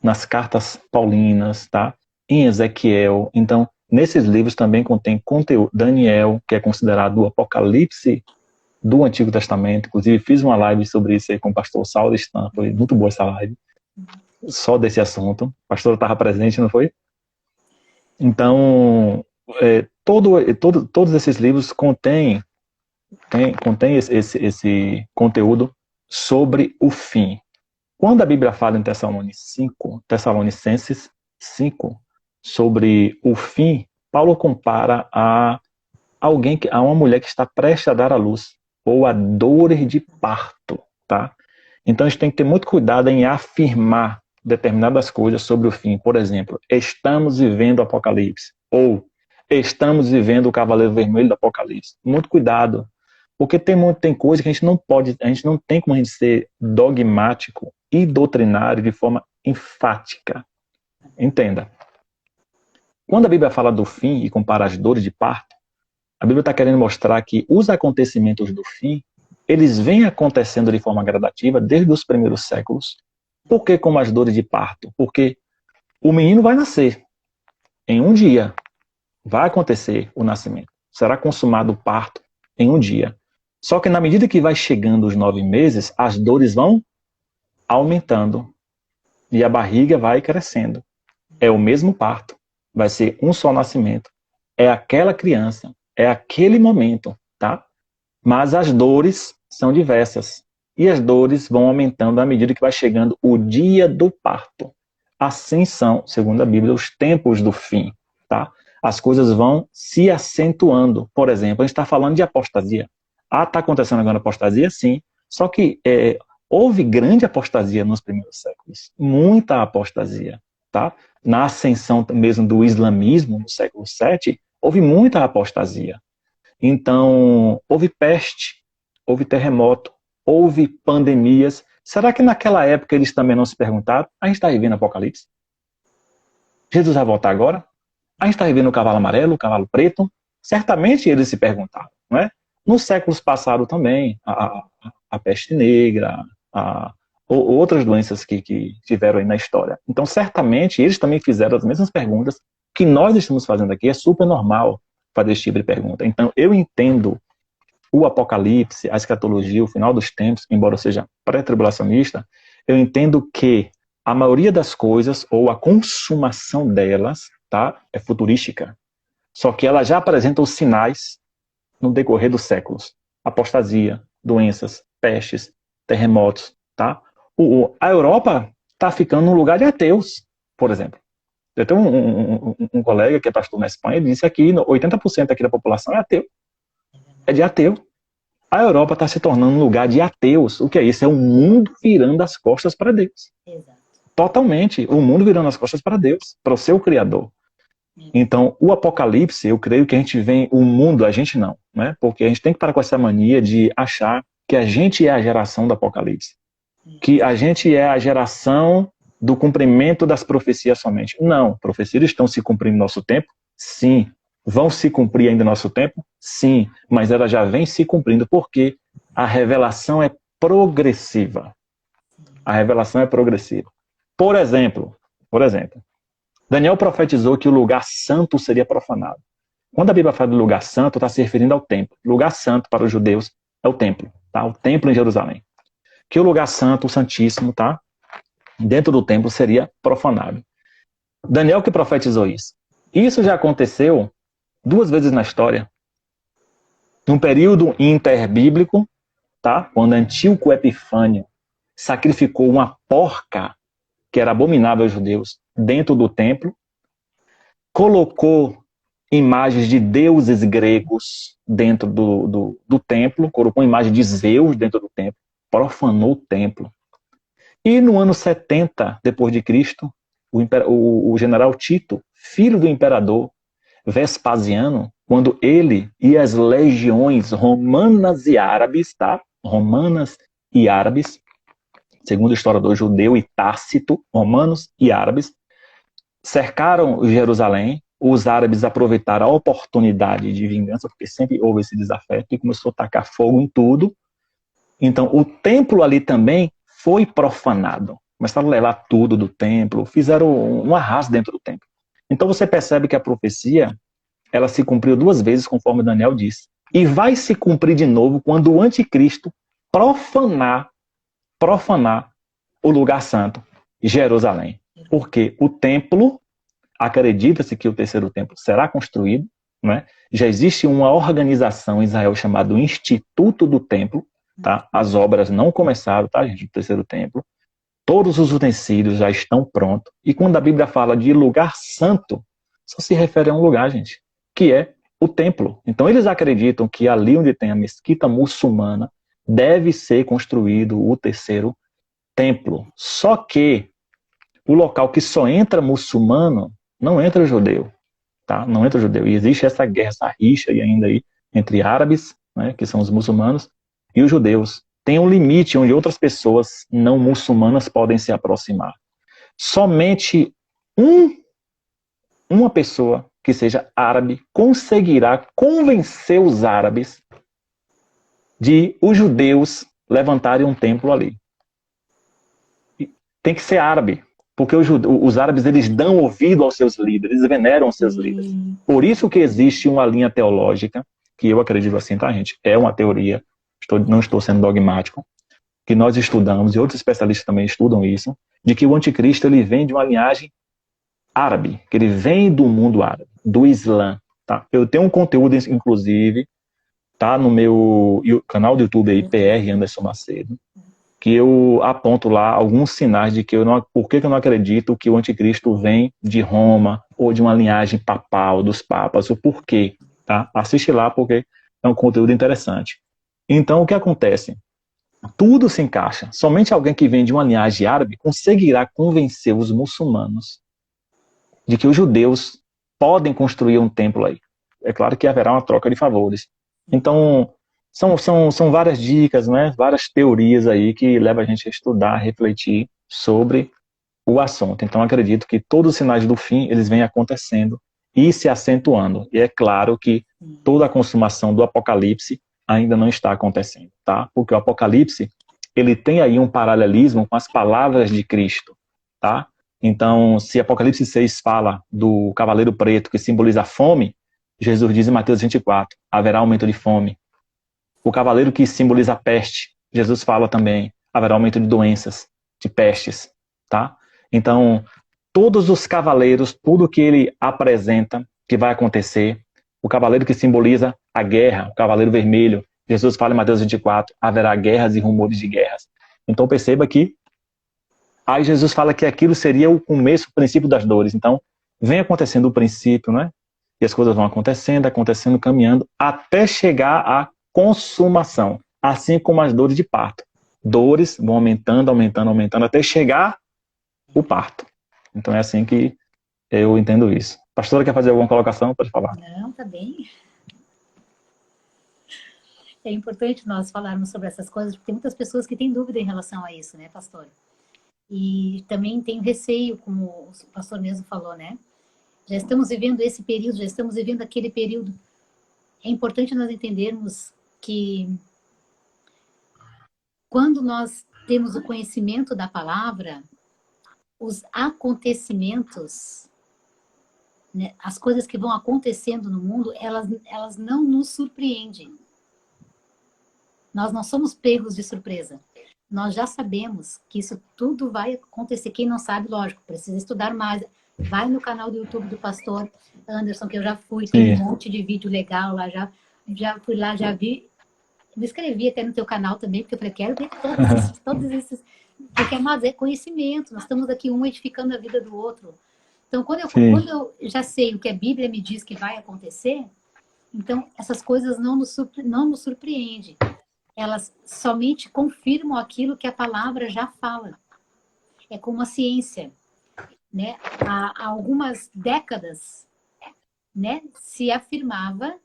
nas cartas paulinas, tá? Em Ezequiel. Então, nesses livros também contém conteúdo. Daniel, que é considerado o Apocalipse do Antigo Testamento. Inclusive, fiz uma live sobre isso aí com o pastor Saulo Stan. Foi muito boa essa live. Só desse assunto. O pastor estava presente, não foi? Então, todos esses livros contêm esse conteúdo sobre o fim. Quando a Bíblia fala em Tessalonicenses 5, sobre o fim, Paulo compara a uma mulher que está prestes a dar à luz, ou a dores de parto, tá? Então a gente tem que ter muito cuidado em afirmar determinadas coisas sobre o fim. Por exemplo, estamos vivendo o Apocalipse, ou estamos vivendo o Cavaleiro Vermelho do Apocalipse. Muito cuidado, porque tem coisa que a gente não tem como a gente ser dogmático e doutrinário de forma enfática. Entenda. Quando a Bíblia fala do fim e compara as dores de parto, a Bíblia está querendo mostrar que os acontecimentos do fim, eles vêm acontecendo de forma gradativa desde os primeiros séculos. Por que como as dores de parto? Porque o menino vai nascer. Em um dia vai acontecer o nascimento. Será consumado o parto em um dia. Só que na medida que vai chegando os 9 meses, as dores vão aumentando e a barriga vai crescendo. É o mesmo parto. Vai ser um só nascimento. É aquela criança. É aquele momento, tá? Mas as dores são diversas. E as dores vão aumentando à medida que vai chegando o dia do parto. Assim são, segundo a Bíblia, os tempos do fim, tá? As coisas vão se acentuando. Por exemplo, a gente está falando de apostasia. Ah, está acontecendo agora apostasia? Sim. Só que houve grande apostasia nos primeiros séculos. Muita apostasia, tá? Na ascensão mesmo do islamismo, no século VII, houve muita apostasia. Então, houve peste, houve terremoto, houve pandemias. Será que naquela época eles também não se perguntaram? A gente está vivendo Apocalipse? Jesus vai voltar agora? A gente está vivendo o cavalo amarelo, o cavalo preto? Certamente eles se perguntaram, não é? Nos séculos passados também, a peste negra, outras doenças que tiveram aí na história. Então, certamente, eles também fizeram as mesmas perguntas que nós estamos fazendo aqui. É super normal fazer esse tipo de pergunta. Então, eu entendo o Apocalipse, a escatologia, o final dos tempos, embora eu seja pré-tribulacionista, eu entendo que a maioria das coisas, ou a consumação delas, tá, é futurística. Só que ela já apresenta os sinais no decorrer dos séculos. Apostasia, doenças, pestes, terremotos, tá? A Europa está ficando num lugar de ateus, por exemplo. Eu tenho um colega que é pastor na Espanha, ele disse que 80% aqui da população é ateu. É de ateu. A Europa está se tornando um lugar de ateus. O que é isso? É o mundo virando as costas para Deus. Exato. Totalmente. O mundo virando as costas para Deus, para o seu Criador. Então, o Apocalipse, eu creio que a gente vem, o mundo, a gente não, né? Porque a gente tem que parar com essa mania de achar que a gente é a geração do Apocalipse, que a gente é a geração do cumprimento das profecias somente. Não, profecias estão se cumprindo no nosso tempo? Sim. Vão se cumprir ainda no nosso tempo? Sim. Mas ela já vem se cumprindo, porque a revelação é progressiva. A revelação é progressiva. Por exemplo, Daniel profetizou que o lugar santo seria profanado. Quando a Bíblia fala de lugar santo, está se referindo ao templo. Lugar santo para os judeus é o templo, tá? O templo em Jerusalém. Que o lugar santo, o santíssimo, tá? Dentro do templo seria profanado. Daniel que profetizou isso. Isso já aconteceu 2 vezes na história. Num período interbíblico, tá? Quando Antíoco Epifânio sacrificou uma porca que era abominável aos judeus dentro do templo, colocou imagens de deuses gregos dentro do templo, colocou imagem de Zeus dentro do templo, profanou o templo. E no ano 70 depois de Cristo, o general Tito, filho do imperador Vespasiano, quando ele e as legiões romanas e árabes, tá? Romanas e árabes, segundo o historiador judeu e Tácito, romanos e árabes, cercaram Jerusalém. Os árabes aproveitaram a oportunidade de vingança, porque sempre houve esse desafeto, e começou a tacar fogo em tudo. Então, o templo ali também foi profanado. Começaram a levar tudo do templo, fizeram um arraso dentro do templo. Então, você percebe que a profecia, ela se cumpriu 2 vezes, conforme Daniel disse. E vai se cumprir de novo quando o anticristo profanar o lugar santo, Jerusalém. Porque o templo, acredita-se que o terceiro templo será construído, né? Já existe uma organização em Israel chamada Instituto do Templo, tá? As obras não começaram, tá, gente, do terceiro templo. Todos os utensílios já estão prontos. E quando a Bíblia fala de lugar santo, só se refere a um lugar, gente, que é o templo. Então eles acreditam que ali onde tem a mesquita muçulmana deve ser construído o terceiro templo. Só que o local que só entra muçulmano, não entra judeu, tá? Não entra judeu. E existe essa guerra, essa rixa ainda aí entre árabes, né, que são os muçulmanos, e os judeus. Tem um limite onde outras pessoas não muçulmanas podem se aproximar. Somente uma pessoa que seja árabe conseguirá convencer os árabes de os judeus levantarem um templo ali. Tem que ser árabe, porque os árabes eles dão ouvido aos seus líderes, eles veneram os seus líderes. Por isso que existe uma linha teológica, que eu acredito assim, tá, gente? É uma teoria, não estou sendo dogmático, que nós estudamos, e outros especialistas também estudam isso, de que o anticristo ele vem de uma linhagem árabe, que ele vem do mundo árabe, do Islã. Tá? Eu tenho um conteúdo, inclusive, tá, no meu canal do YouTube aí, PR Anderson Macedo, que eu aponto lá alguns sinais de que por que eu não acredito que o anticristo vem de Roma ou de uma linhagem papal, dos papas, o porquê. Tá? Assiste lá porque é um conteúdo interessante. Então, o que acontece? Tudo se encaixa. Somente alguém que vem de uma linhagem árabe conseguirá convencer os muçulmanos de que os judeus podem construir um templo aí. É claro que haverá uma troca de favores. Então, são várias dicas, né? Várias teorias aí que levam a gente a estudar, a refletir sobre o assunto. Então, acredito que todos os sinais do fim, eles vêm acontecendo e se acentuando. E é claro que toda a consumação do Apocalipse ainda não está acontecendo, tá? Porque o Apocalipse, ele tem aí um paralelismo com as palavras de Cristo, tá? Então, se Apocalipse 6 fala do cavaleiro preto, que simboliza a fome, Jesus diz em Mateus 24, haverá aumento de fome. O cavaleiro que simboliza a peste, Jesus fala também, haverá aumento de doenças, de pestes, tá? Então, todos os cavaleiros, tudo que ele apresenta que vai acontecer, o cavaleiro que simboliza a guerra, o cavaleiro vermelho, Jesus fala em Mateus 24, haverá guerras e rumores de guerras. Então perceba que aí Jesus fala que aquilo seria o começo, o princípio das dores. Então vem acontecendo o princípio, né? E as coisas vão acontecendo, caminhando, até chegar à consumação, assim como as dores de parto. Dores vão aumentando, até chegar o parto. Então é assim que Eu entendo isso. Pastora, quer fazer alguma colocação? Pode falar. Não, tá bem. É importante nós falarmos sobre essas coisas, porque tem muitas pessoas que têm dúvida em relação a isso, né, pastor? E também tem receio, como o pastor mesmo falou, né? Já estamos vivendo esse período, já estamos vivendo aquele período. É importante nós entendermos que quando nós temos o conhecimento da palavra, os acontecimentos, né, as coisas que vão acontecendo no mundo, elas não nos surpreendem. Nós não somos pegos de surpresa. Nós já sabemos que isso tudo vai acontecer. Quem não sabe, lógico, precisa estudar mais. Vai no canal do YouTube do pastor Anderson, que eu já fui, tem um monte de vídeo legal lá, já fui lá, já vi. Me inscrevi até no teu canal também, porque eu falei, quero ver todos esses... Porque, amados, é conhecimento. Nós estamos aqui um edificando a vida do outro. Então, quando eu já sei o que a Bíblia me diz que vai acontecer, então essas coisas não nos surpreendem. Elas somente confirmam aquilo que a palavra já fala. É como a ciência, né? Há algumas décadas, né, se afirmava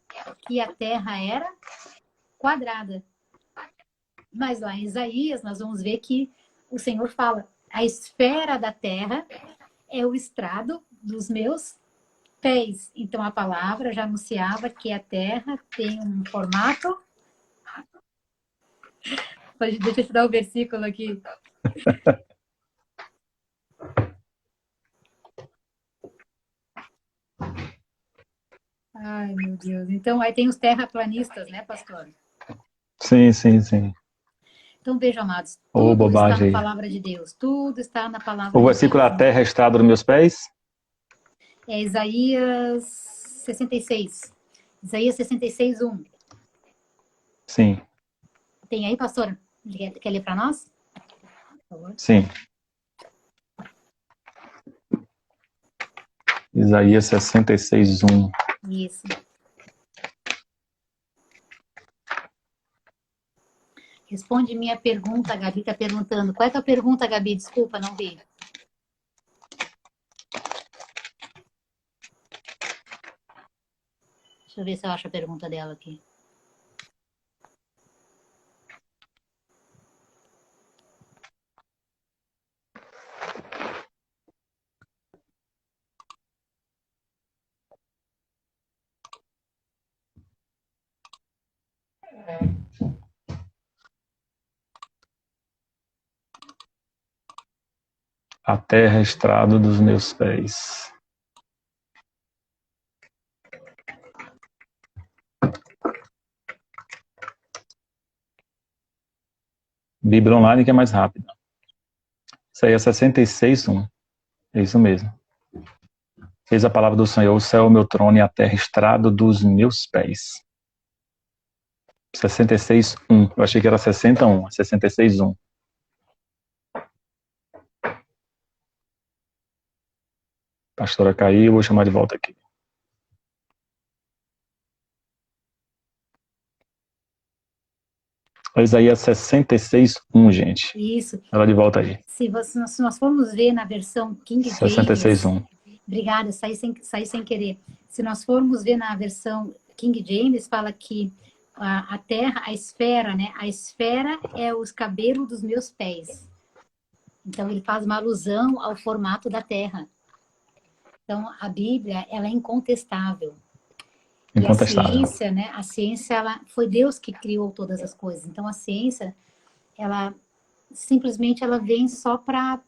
que a Terra era quadrada. Mas lá em Isaías nós vamos ver que o Senhor fala: a esfera da Terra é o estrado dos meus pés. Então a palavra já anunciava que a Terra tem um formato. Deixa eu te dar o versículo aqui. Ai, meu Deus. Então, aí tem os terraplanistas, né, pastor? Sim, sim, sim. Então, vejam, amados, tudo está na palavra de Deus. Tudo está na palavra de Deus. O versículo da terra é estrado dos meus pés? É Isaías 66. Isaías 66, 1. Sim. Tem aí, pastor? Quer ler para nós? Por favor. Sim. Isaías 66, 1. Isso. Responde minha pergunta, a Gabi está perguntando. Qual é a tua pergunta, Gabi? Desculpa, não vi. Deixa eu ver se eu acho a pergunta dela aqui. A terra é estrado dos meus pés. Bíblia Online que é mais rápido. Isso aí é 66, 1. É isso mesmo. Fez a palavra do Senhor, o céu é o meu trono e a terra estrado dos meus pés. 66, 1. Eu achei que era 61. 66, 1. Pastora caiu, vou chamar de volta aqui. Isaías 66, 1, gente. Isso. Ela de volta aí. Se nós formos ver na versão King James... 66, 1. Obrigada, saí sem querer. Se nós formos ver na versão King James, fala que a terra, a esfera, né? A esfera é os cabelos dos meus pés. Então, ele faz uma alusão ao formato da terra. Então, a Bíblia, ela é incontestável. Incontestável. E a ciência, né? A ciência, foi Deus que criou todas as coisas. Então, a ciência, ela simplesmente ela vem só para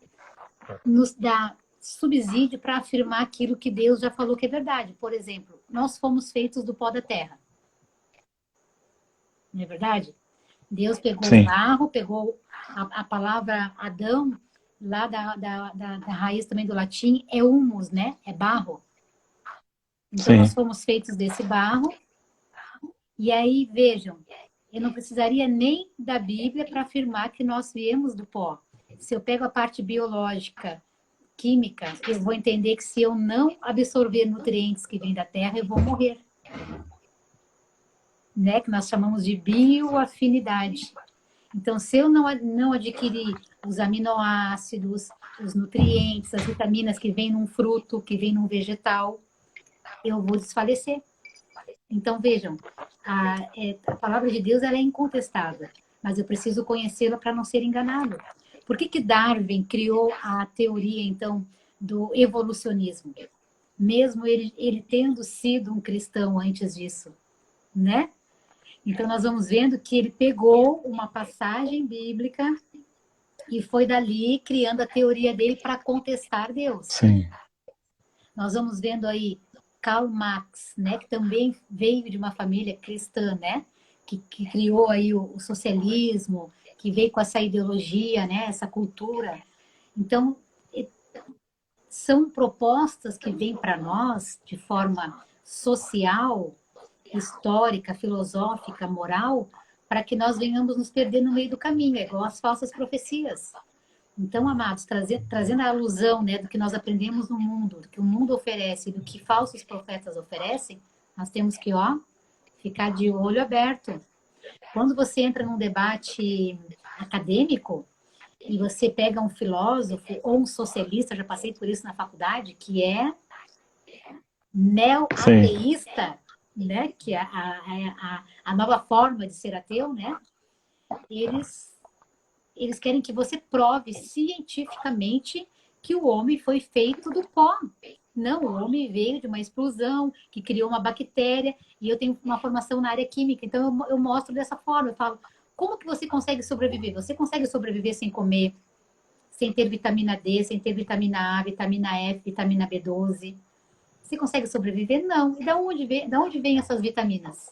nos dar subsídio para afirmar aquilo que Deus já falou que é verdade. Por exemplo, nós fomos feitos do pó da terra. Não é verdade? Deus pegou o barro, pegou a palavra Adão, lá da raiz também do latim, é humus, né? É barro. Então, nós fomos feitos desse barro. E aí, vejam, eu não precisaria nem da Bíblia para afirmar que nós viemos do pó. Se eu pego a parte biológica, química, eu vou entender que se eu não absorver nutrientes que vêm da terra, eu vou morrer. Né? Que nós chamamos de bioafinidade. Então, se eu não adquirir os aminoácidos, os nutrientes, as vitaminas que vêm num fruto, que vêm num vegetal, eu vou desfalecer. Então, vejam, a palavra de Deus ela é incontestável, mas eu preciso conhecê-la para não ser enganado. Por que Darwin criou a teoria, então, do evolucionismo? Mesmo ele tendo sido um cristão antes disso, né? Então, nós vamos vendo que ele pegou uma passagem bíblica e foi dali criando a teoria dele para contestar Deus. Sim. Nós vamos vendo aí Karl Marx, né, que também veio de uma família cristã, né, que criou aí o socialismo, que veio com essa ideologia, né, essa cultura. Então, são propostas que vêm para nós de forma social, histórica, filosófica, moral, para que nós venhamos nos perder no meio do caminho, é igual as falsas profecias. Então, amados, trazendo a alusão, né, do que nós aprendemos no mundo, do que o mundo oferece, do que falsos profetas oferecem, nós temos que, ficar de olho aberto. Quando você entra num debate acadêmico e você pega um filósofo ou um socialista, já passei por isso na faculdade, que é neo-ateísta, né, que é a nova forma de ser ateu, né, eles querem que você prove cientificamente que o homem foi feito do pó. Não, o homem veio de uma explosão, que criou uma bactéria, e eu tenho uma formação na área química, então eu mostro dessa forma, eu falo, como que você consegue sobreviver? Você consegue sobreviver sem comer, sem ter vitamina D, sem ter vitamina A, vitamina F, vitamina B12? Você consegue sobreviver? Não. E de onde vem essas vitaminas?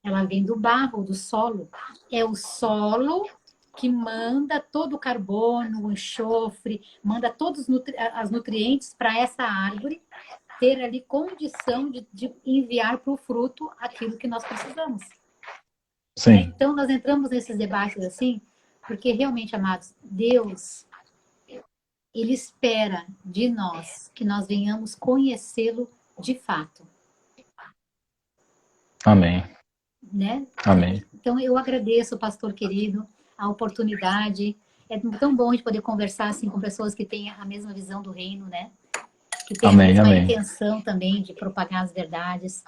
Ela vem do barro, do solo. É o solo que manda todo o carbono, o enxofre, manda todos as nutrientes para essa árvore ter ali condição de enviar para o fruto aquilo que nós precisamos. Sim. Então, nós entramos nesses debates assim, porque realmente, amados, Deus, Ele espera de nós que nós venhamos conhecê-lo de fato. Amém. Né? Amém. Então, eu agradeço, pastor querido, a oportunidade. É tão bom de poder conversar assim com pessoas que têm a mesma visão do reino, né? Que têm a mesma intenção também de propagar as verdades.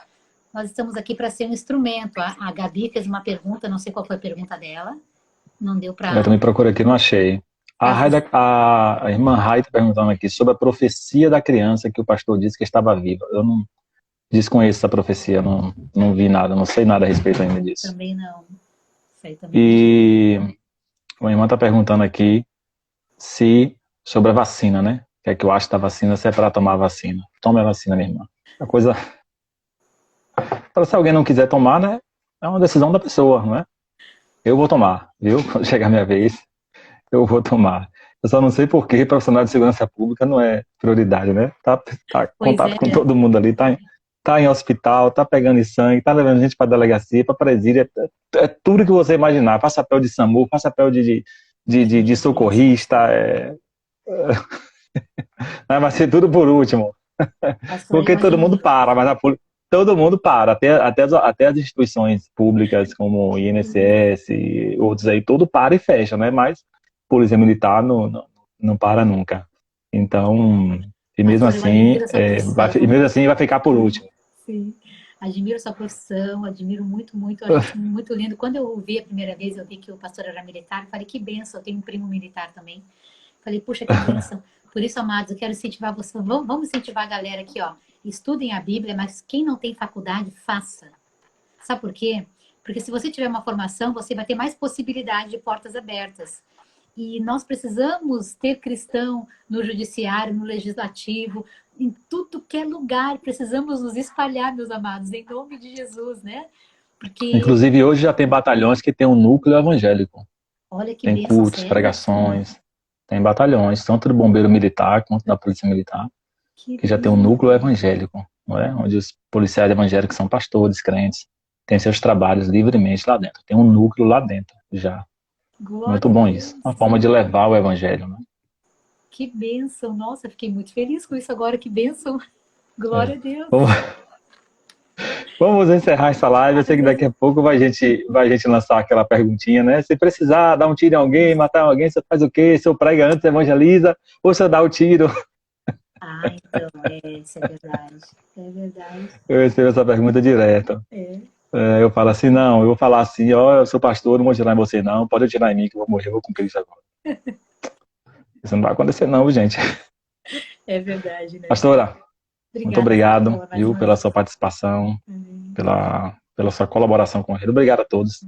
Nós estamos aqui para ser um instrumento. A Gabi fez uma pergunta, não sei qual foi a pergunta dela. Não deu para... Eu também procurei aqui, não achei. A irmã Rai está perguntando aqui sobre a profecia da criança que o pastor disse que estava viva. Eu não desconheço essa profecia, não vi nada, não sei nada a respeito ainda disso. Também não. Sei também. E a irmã está perguntando aqui sobre a vacina, né? O que é que eu acho da vacina, se é para tomar a vacina. Tome a vacina, minha irmã. A coisa... Para se alguém não quiser tomar, né? É uma decisão da pessoa, não é? Eu vou tomar, viu? Quando chegar a minha vez, eu vou tomar. Eu só não sei por que profissional de segurança pública não é prioridade, né? Tá contato com todo mundo ali, tá em hospital, tá pegando sangue, tá levando gente para delegacia, para presídio, é tudo que você imaginar. Faz papel de SAMU, faz papel de socorrista, vai ser tudo por último. Porque todo mundo para, mas todo mundo para, até as instituições públicas como o INSS e outros aí, tudo para e fecha, né? Mas Polícia Militar não para nunca. Então, e mesmo assim vai ficar por último. Sim, admiro sua profissão, admiro muito, muito, acho muito lindo. Quando eu ouvi a primeira vez, eu vi que o pastor era militar, falei, que benção, eu tenho um primo militar também. Falei, puxa, que benção. Por isso, amados, eu quero incentivar você, vamos incentivar a galera aqui, estudem a Bíblia, mas quem não tem faculdade, faça. Sabe por quê? Porque se você tiver uma formação, você vai ter mais possibilidade de portas abertas. E nós precisamos ter cristão no judiciário, no legislativo, em tudo que é lugar. Precisamos nos espalhar, meus amados, em nome de Jesus, né? Porque... Inclusive, hoje já tem batalhões que tem um núcleo evangélico. Olha que tem cultos, pregações, tem batalhões, tanto do bombeiro militar quanto da polícia militar, que já tem um núcleo evangélico, não é? Onde os policiais evangélicos são pastores, crentes, têm seus trabalhos livremente lá dentro. Tem um núcleo lá dentro já. Muito bom isso. Uma forma de levar o evangelho, né? Que bênção. Nossa, fiquei muito feliz com isso agora. Que bênção. Glória a Deus. Vamos encerrar essa live. Eu sei que daqui a pouco vai a gente lançar aquela perguntinha, né? Se precisar dar um tiro em alguém, matar alguém, você faz o quê? Se eu prega antes, evangeliza, ou você dá o tiro? Ah, então, isso é verdade. É verdade. Eu recebo essa pergunta direto. É. Eu falo assim, não, eu vou falar assim, ó, eu sou pastor, não vou tirar em você não, pode tirar em mim que eu vou morrer, eu vou com Cristo agora. Isso não vai acontecer não, gente. É verdade, né? Pastora, muito Obrigada, obrigado, Paula, mais viu, uma pela vez. sua participação, Amém. pela sua colaboração com a rede. Obrigado a todos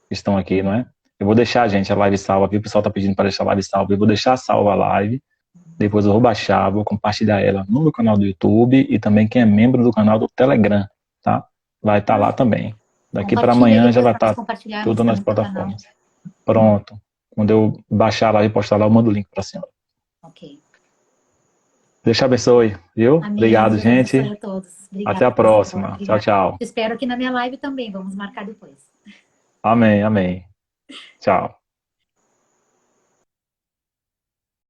que estão aqui, não é? Eu vou deixar, gente, a live salva, viu? O pessoal tá pedindo para deixar a live salva, eu vou deixar salva a live, depois eu vou baixar, vou compartilhar ela no meu canal do YouTube e também quem é membro do canal do Telegram, tá? Vai estar lá também. Daqui para Compartilha aí amanhã já depois vai para nós estar compartilharmos tudo nas também no teu canal. plataformas. Pronto. Quando eu baixar lá e postar lá, eu mando o link para a senhora. Ok. Deus te abençoe, viu? Amém. Obrigado, Deus abençoe gente. a todos. Até Obrigada, a pastor. próxima. Tchau, Obrigada. tchau. Te espero aqui na minha live também. Vamos marcar depois. Amém, amém. Tchau.